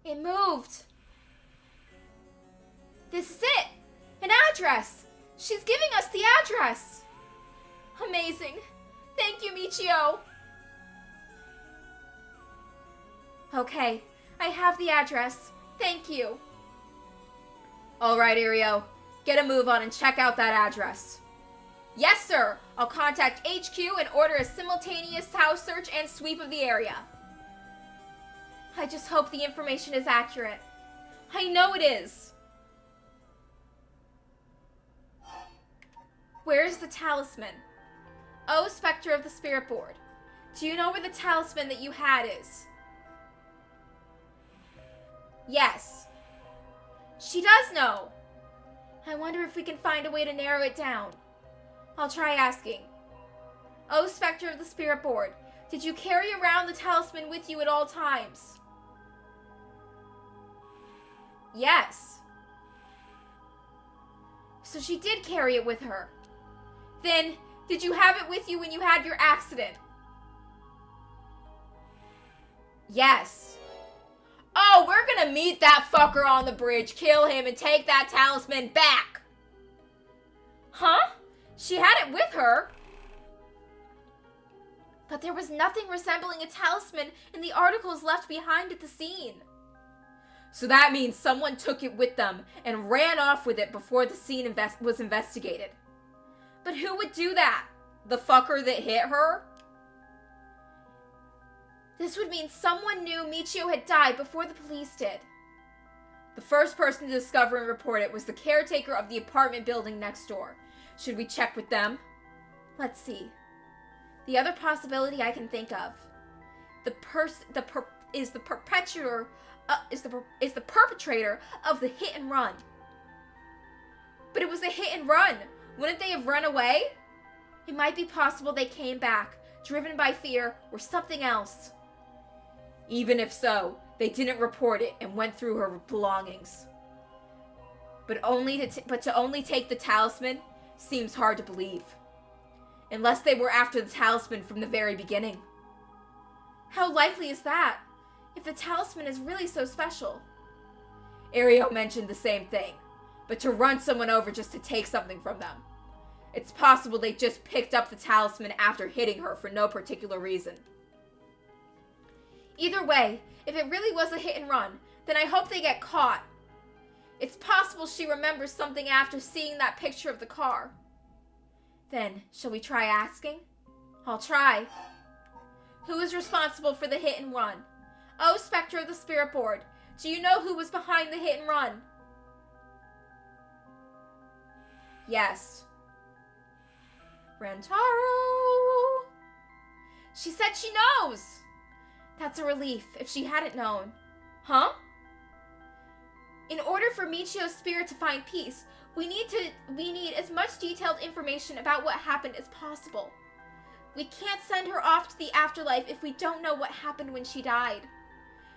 It moved. This is it. An address. She's giving us the address. Amazing. Thank you, Michio. Okay, I have the address. Thank you. All right, Irio. Get a move on and check out that address. Yes, sir. I'll contact HQ and order a simultaneous house search and sweep of the area. I just hope the information is accurate. I know it is. Where is the talisman? Oh, Spectre of the Spirit Board, do you know where the talisman that you had is? Yes. She does know. I wonder if we can find a way to narrow it down. I'll try asking. Oh, Spectre of the Spirit Board, did you carry around the talisman with you at all times? Yes. So she did carry it with her. Then, did you have it with you when you had your accident? Yes. Oh, we're gonna meet that fucker on the bridge, kill him, and take that talisman back. Huh? She had it with her. But there was nothing resembling a talisman in the articles left behind at the scene. So that means someone took it with them and ran off with it before the scene was investigated. But who would do that? The fucker that hit her? This would mean someone knew Michio had died before the police did. The first person to discover and report it was the caretaker of the apartment building next door. Should we check with them? Let's see. The other possibility I can think of, is the perpetrator of the hit and run. But it was a hit and run. Wouldn't they have run away? It might be possible they came back, driven by fear or something else. Even if so, they didn't report it and went through her belongings. But to only take the talisman seems hard to believe. Unless they were after the talisman from the very beginning. How likely is that, if the talisman is really so special? Ario mentioned the same thing, but to run someone over just to take something from them. It's possible they just picked up the talisman after hitting her for no particular reason. Either way, if it really was a hit and run, then I hope they get caught. It's possible she remembers something after seeing that picture of the car. Then, shall we try asking? I'll try. Who is responsible for the hit and run? Oh, Spectre of the Spirit Board, do you know who was behind the hit and run? Yes. Rentaro. She said she knows. That's a relief, if she hadn't known. Huh? In order for Michio's spirit to find peace, we need as much detailed information about what happened as possible. We can't send her off to the afterlife if we don't know what happened when she died.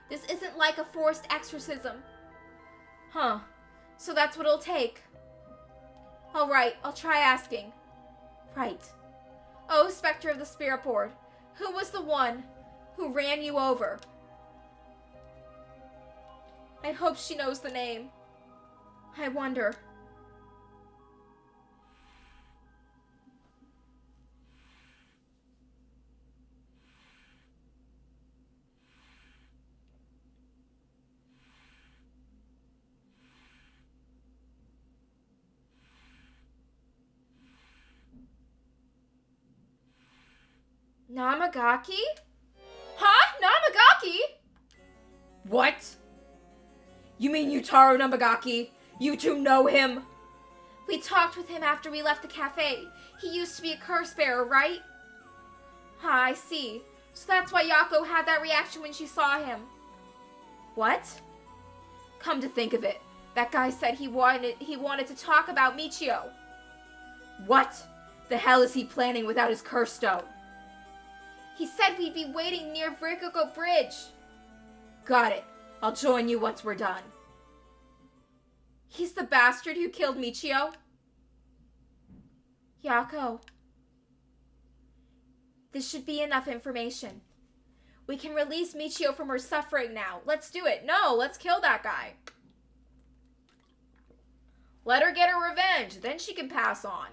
This isn't like a forced exorcism. Huh. So that's what it'll take. Alright, I'll try asking. Right. Oh, Spectre of the Spirit Board, who was the one who ran you over? I hope she knows the name. I wonder. Namagaki? Huh? Namagaki? What? You mean Yutaro Namagaki? You two know him? We talked with him after we left the cafe. He used to be a curse bearer, right? Ah, I see. So that's why Yako had that reaction when she saw him. What? Come to think of it, that guy said he wanted to talk about Michio. What the hell is he planning without his curse stone? He said we'd be waiting near Rikuko Bridge. Got it. I'll join you once we're done. He's the bastard who killed Michio? Yako. This should be enough information. We can release Michio from her suffering now. Let's do it. No, let's kill that guy. Let her get her revenge. Then she can pass on.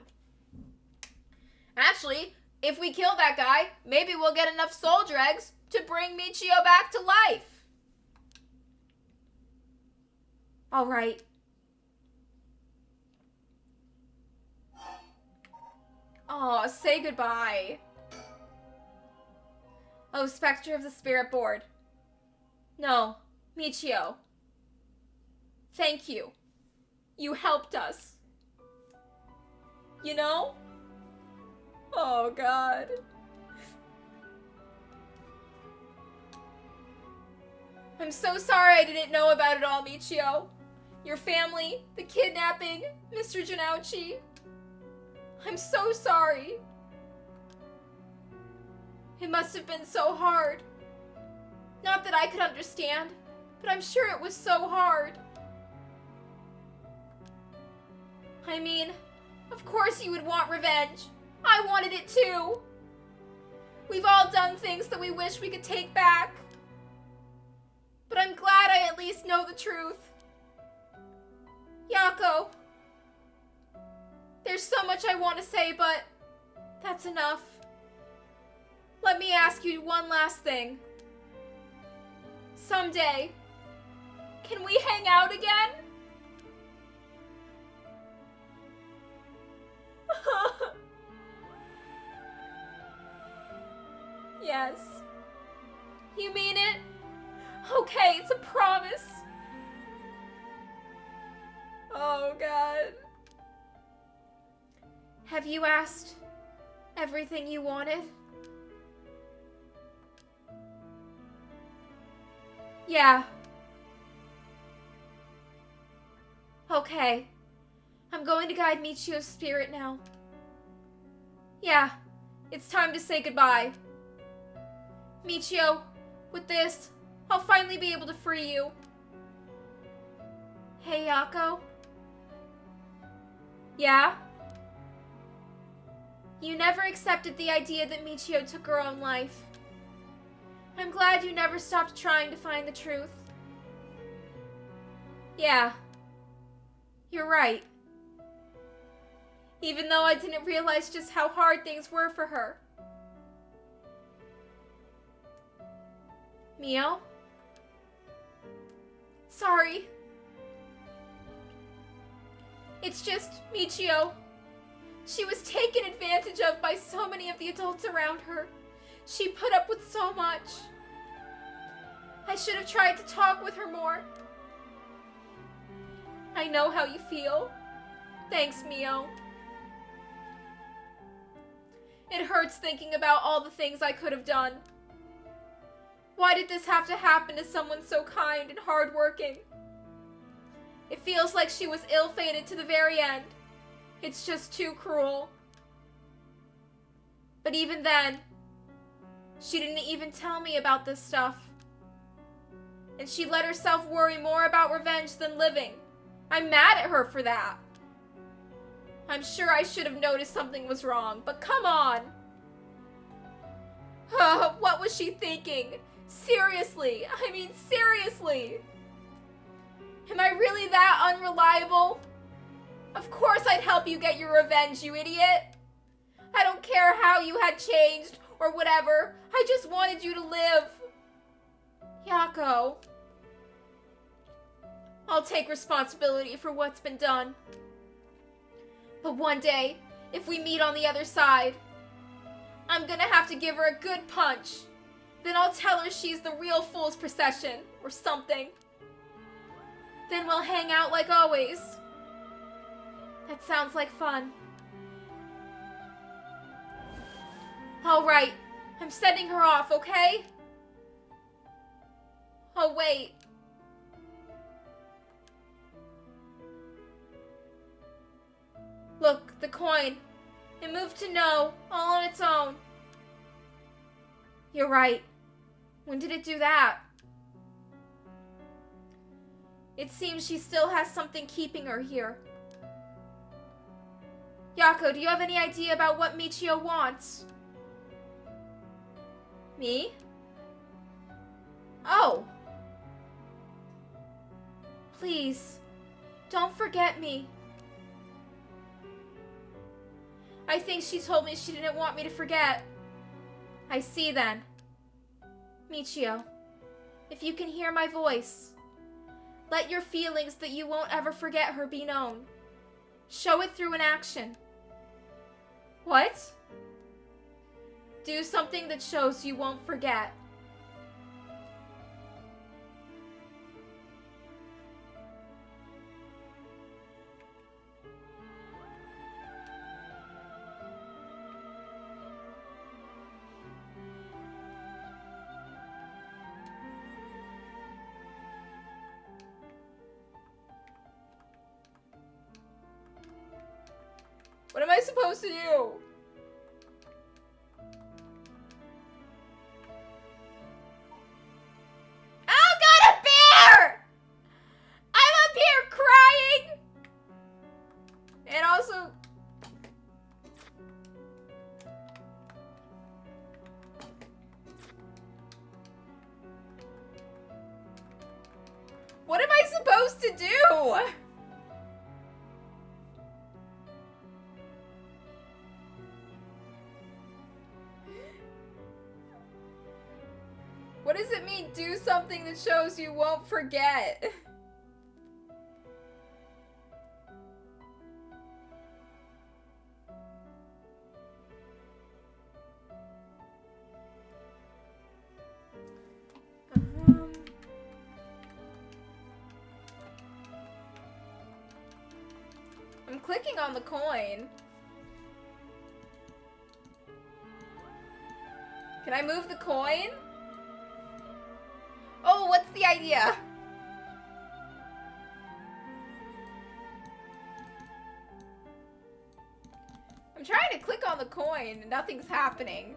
Actually, if we kill that guy, maybe we'll get enough soul dregs to bring Michio back to life. All right. Aw, say goodbye. Oh, Spectre of the Spirit Board. No, Michio. Thank you. You helped us. You know? Oh, God. I'm so sorry I didn't know about it all, Michio. Your family, the kidnapping, Mr. Janouchi. I'm so sorry. It must have been so hard. Not that I could understand, but I'm sure it was so hard. I mean, of course you would want revenge. I wanted it too. We've all done things that we wish we could take back. but I'm glad I at least know the truth. Yako, there's so much I want to say, but that's enough. Let me ask you one last thing. Someday, can we hang out again? Yes. You mean it? Okay, it's a promise. Oh, God. Have you asked everything you wanted? Yeah. Okay. I'm going to guide Michio's spirit now. Yeah, it's time to say goodbye. Michio, with this, I'll finally be able to free you. Hey, Yako? Yeah? You never accepted the idea that Michio took her own life. I'm glad you never stopped trying to find the truth. Yeah. You're right. Even though I didn't realize just how hard things were for her. Mio? Sorry. It's just Michio. She was taken advantage of by so many of the adults around her. She put up with so much. I should have tried to talk with her more. I know how you feel. Thanks, Mio. It hurts thinking about all the things I could have done. Why did this have to happen to someone so kind and hardworking? It feels like she was ill-fated to the very end. It's just too cruel. But even then, she didn't even tell me about this stuff. And she let herself worry more about revenge than living. I'm mad at her for that. I'm sure I should have noticed something was wrong, but come on. What was she thinking? Seriously, I mean seriously. Am I really that unreliable? Of course I'd help you get your revenge, you idiot. I don't care how you had changed or whatever. I just wanted you to live. Yako. I'll take responsibility for what's been done. But one day, if we meet on the other side, I'm gonna have to give her a good punch. Then I'll tell her she's the real fool's procession, or something. Then we'll hang out like always. That sounds like fun. Alright, I'm sending her off, okay? Oh, wait. Look, the coin. It moved to no, all on its own. You're right. When did it do that? It seems she still has something keeping her here. Yako, do you have any idea about what Michio wants? Me? Oh. Please, don't forget me. I think she told me she didn't want me to forget. I see then. Michio, if you can hear my voice, let your feelings that you won't ever forget her be known. Show it through an action. What? Do something that shows you won't forget. What am I supposed to do? Oh God, a bear! I'm up here crying! And also... What am I supposed to do? What does it mean, do something that shows you won't forget? I'm clicking on the coin. Can I move the coin? Oh, what's the idea? I'm trying to click on the coin and nothing's happening.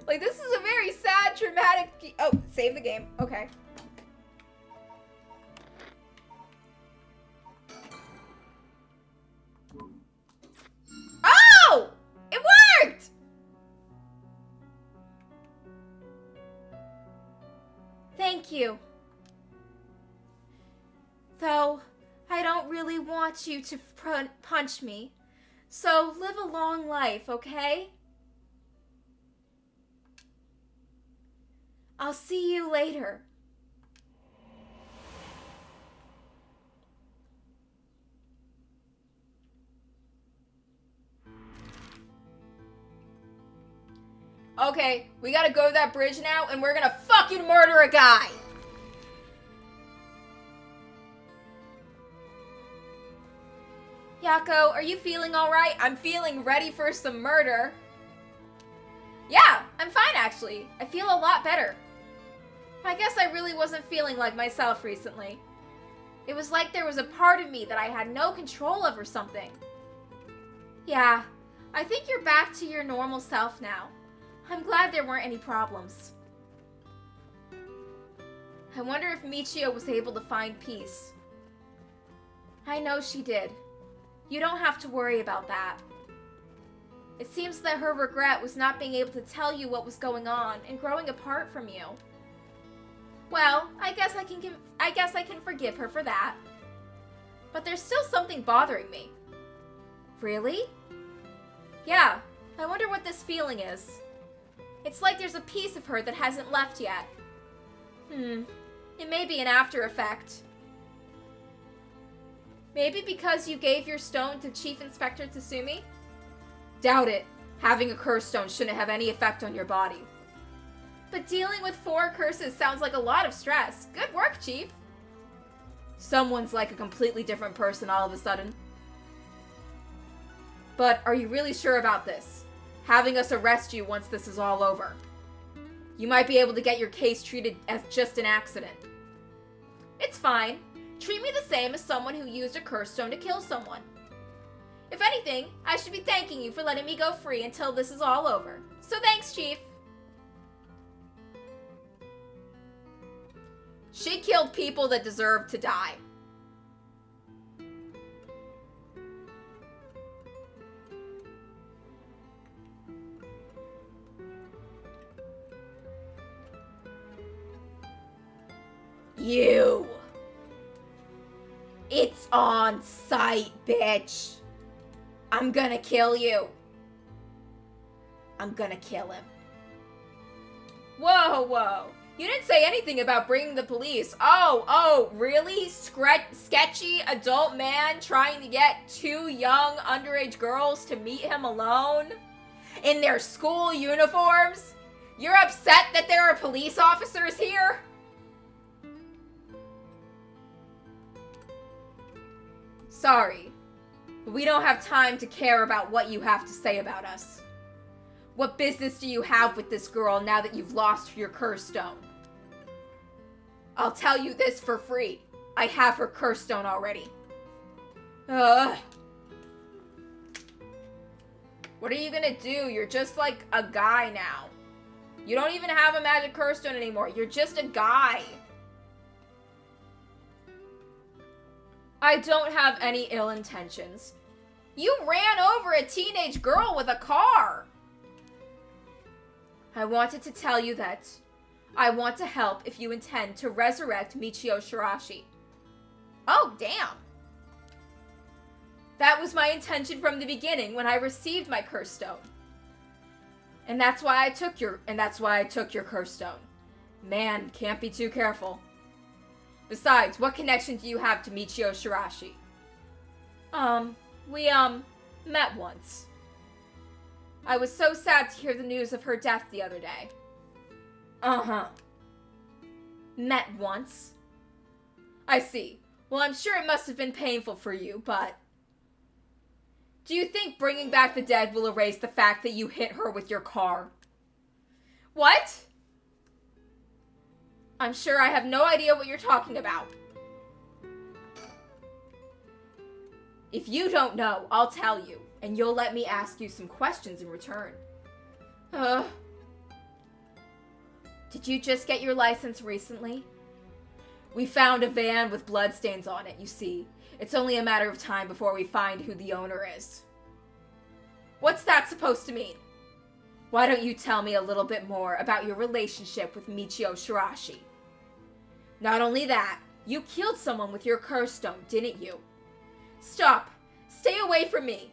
Like, this is a very sad, traumatic... Oh, save the game. Okay. Oh! It worked! Thank you. Though, I don't really want you to punch me. So, live a long life, okay? I'll see you later. Okay, we gotta go to that bridge now, and we're gonna fucking murder a guy! Yako, are you feeling alright? I'm feeling ready for some murder. Yeah, I'm fine actually. I feel a lot better. I guess I really wasn't feeling like myself recently. It was like there was a part of me that I had no control of or something. Yeah, I think you're back to your normal self now. I'm glad there weren't any problems. I wonder if Michio was able to find peace. I know she did. You don't have to worry about that. It seems that her regret was not being able to tell you what was going on and growing apart from you. Well, I guess I can forgive her for that. But there's still something bothering me. Really? Yeah, I wonder what this feeling is. It's like there's a piece of her that hasn't left yet. It may be an after effect. Maybe because you gave your stone to Chief Inspector Tsumi? Doubt it. Having a curse stone shouldn't have any effect on your body. But dealing with 4 curses sounds like a lot of stress. Good work, Chief. Someone's like a completely different person all of a sudden. But are you really sure about this? Having us arrest you once this is all over. You might be able to get your case treated as just an accident. It's fine. Treat me the same as someone who used a curse stone to kill someone. If anything, I should be thanking you for letting me go free until this is all over. So thanks, Chief. She killed people that deserved to die. You. It's on sight, bitch. I'm gonna kill you. I'm gonna kill him. Whoa, whoa. You didn't say anything about bringing the police. Oh, really? Sketchy adult man trying to get 2 young underage girls to meet him alone? In their school uniforms? You're upset that there are police officers here? Sorry, but we don't have time to care about what you have to say about us. What business do you have with this girl now that you've lost your curse stone? I'll tell you this for free. I have her curse stone already. What are you gonna do? You're just like a guy now. You don't even have a magic curse stone anymore. You're just a guy. I don't have any ill intentions. You ran over a teenage girl with a car. I wanted to tell you that I want to help if you intend to resurrect Michio Shirashi. Oh, damn. That was my intention from the beginning when I received my curse stone. And that's why I took your curse stone. Man, can't be too careful. Besides, what connection do you have to Michio Shirashi? We met once. I was so sad to hear the news of her death the other day. Uh-huh. Met once? I see. Well, I'm sure it must have been painful for you, but... Do you think bringing back the dead will erase the fact that you hit her with your car? What? I'm sure I have no idea what you're talking about. If you don't know, I'll tell you, and you'll let me ask you some questions in return. Did you just get your license recently? We found a van with bloodstains on it, you see. It's only a matter of time before we find who the owner is. What's that supposed to mean? Why don't you tell me a little bit more about your relationship with Michio Shirashi? Not only that, you killed someone with your curse stone, didn't you? Stop! Stay away from me!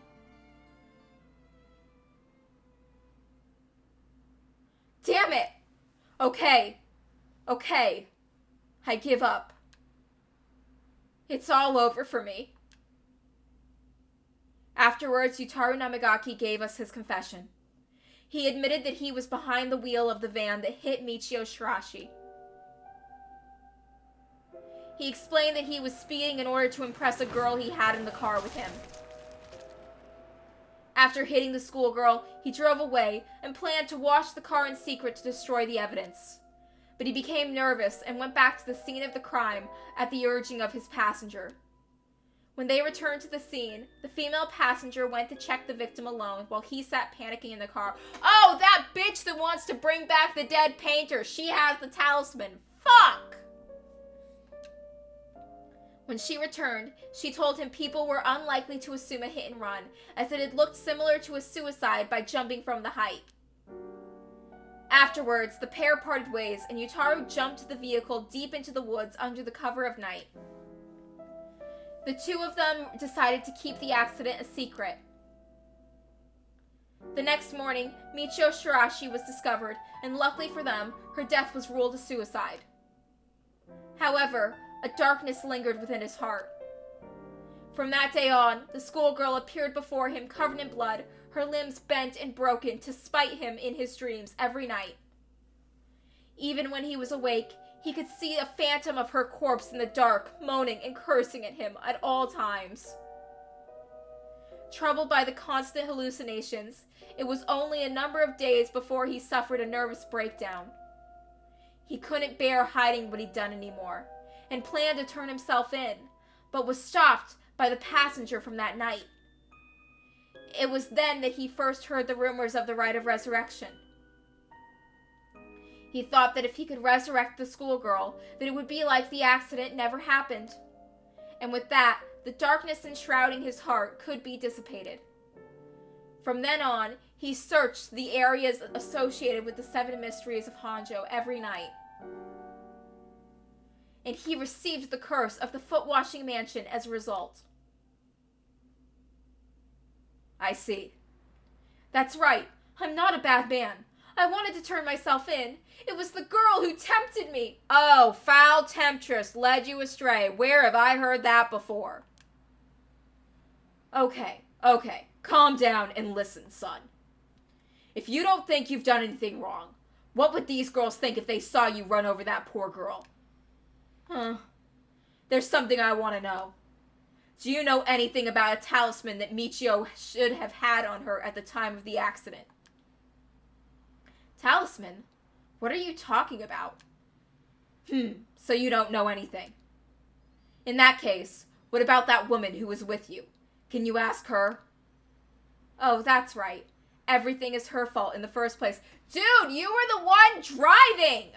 Damn it! Okay. I give up. It's all over for me. Afterwards, Yutaru Namagaki gave us his confession. He admitted that he was behind the wheel of the van that hit Michio Shirashi. He explained that he was speeding in order to impress a girl he had in the car with him. After hitting the schoolgirl, he drove away and planned to wash the car in secret to destroy the evidence. But he became nervous and went back to the scene of the crime at the urging of his passenger. When they returned to the scene, the female passenger went to check the victim alone while he sat panicking in the car. Oh, that bitch that wants to bring back the dead painter! She has the talisman! Fuck! When she returned, she told him people were unlikely to assume a hit and run, as it had looked similar to a suicide by jumping from the height. Afterwards, the pair parted ways, and Yutaru jumped the vehicle deep into the woods under the cover of night. The two of them decided to keep the accident a secret. The next morning, Michio Shirashi was discovered, and luckily for them, her death was ruled a suicide. However, a darkness lingered within his heart. From that day on, the schoolgirl appeared before him covered in blood, her limbs bent and broken to spite him in his dreams every night. Even when he was awake, he could see a phantom of her corpse in the dark, moaning and cursing at him at all times. Troubled by the constant hallucinations, it was only a number of days before he suffered a nervous breakdown. He couldn't bear hiding what he'd done anymore, and planned to turn himself in, but was stopped by the passenger from that night. It was then that he first heard the rumors of the rite of resurrection. He thought that if he could resurrect the schoolgirl, that it would be like the accident never happened. And with that, the darkness enshrouding his heart could be dissipated. From then on, he searched the areas associated with the 7 mysteries of Honjo every night. And he received the curse of the foot-washing mansion as a result. I see. That's right. I'm not a bad man. I wanted to turn myself in. It was the girl who tempted me. Oh, foul temptress led you astray. Where have I heard that before? Okay. Calm down and listen, son. If you don't think you've done anything wrong, what would these girls think if they saw you run over that poor girl? There's something I want to know. Do you know anything about a talisman that Michio should have had on her at the time of the accident? Talisman? What are you talking about? So you don't know anything. In that case, what about that woman who was with you? Can you ask her? Oh, that's right. Everything is her fault in the first place. Dude, you were the one driving!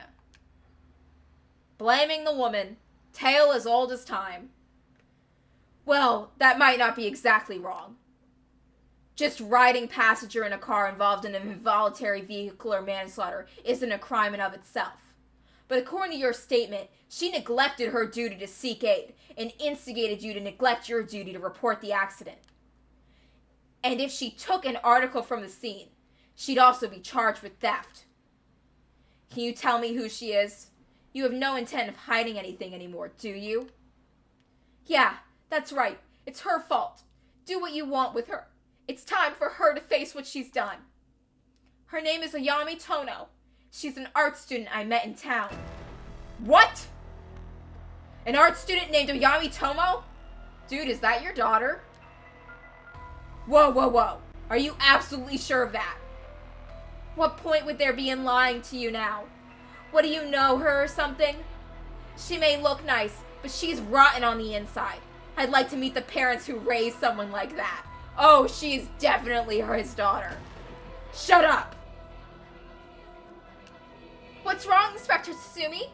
Blaming the woman. Tale as old as time. Well, that might not be exactly wrong. Just riding passenger in a car involved in an involuntary vehicular manslaughter isn't a crime in of itself. But according to your statement, she neglected her duty to seek aid and instigated you to neglect your duty to report the accident. And if she took an article from the scene, she'd also be charged with theft. Can you tell me who she is? You have no intent of hiding anything anymore, do you? Yeah, that's right. It's her fault. Do what you want with her. It's time for her to face what she's done. Her name is Ayami Tono. She's an art student I met in town. What? An art student named Ayami Tomo? Dude, is that your daughter? Whoa, whoa, whoa. Are you absolutely sure of that? What point would there be in lying to you now? What, do you know her or something? She may look nice, but she's rotten on the inside. I'd like to meet the parents who raised someone like that. Oh, she's definitely his daughter. Shut up! What's wrong, Inspector Tsumi?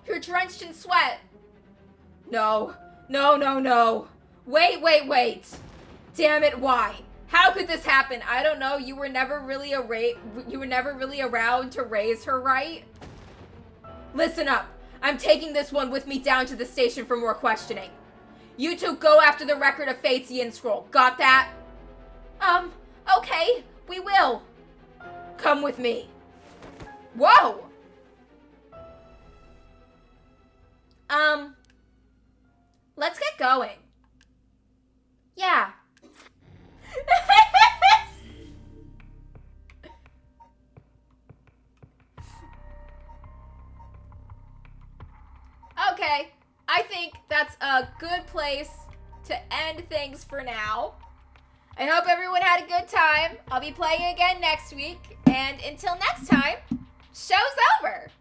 You're drenched in sweat. No. Wait. Damn it, why? How could this happen? I don't know. You were never really around to raise her, right? Listen up. I'm taking this one with me down to the station for more questioning. You two go after the record of Fate's Yin Scroll. Got that? Okay. We will. Come with me. Whoa! Let's get going. Yeah. Okay, I think that's a good place to end things for now. I hope everyone had a good time. I'll be playing again next week. And until next time, show's over.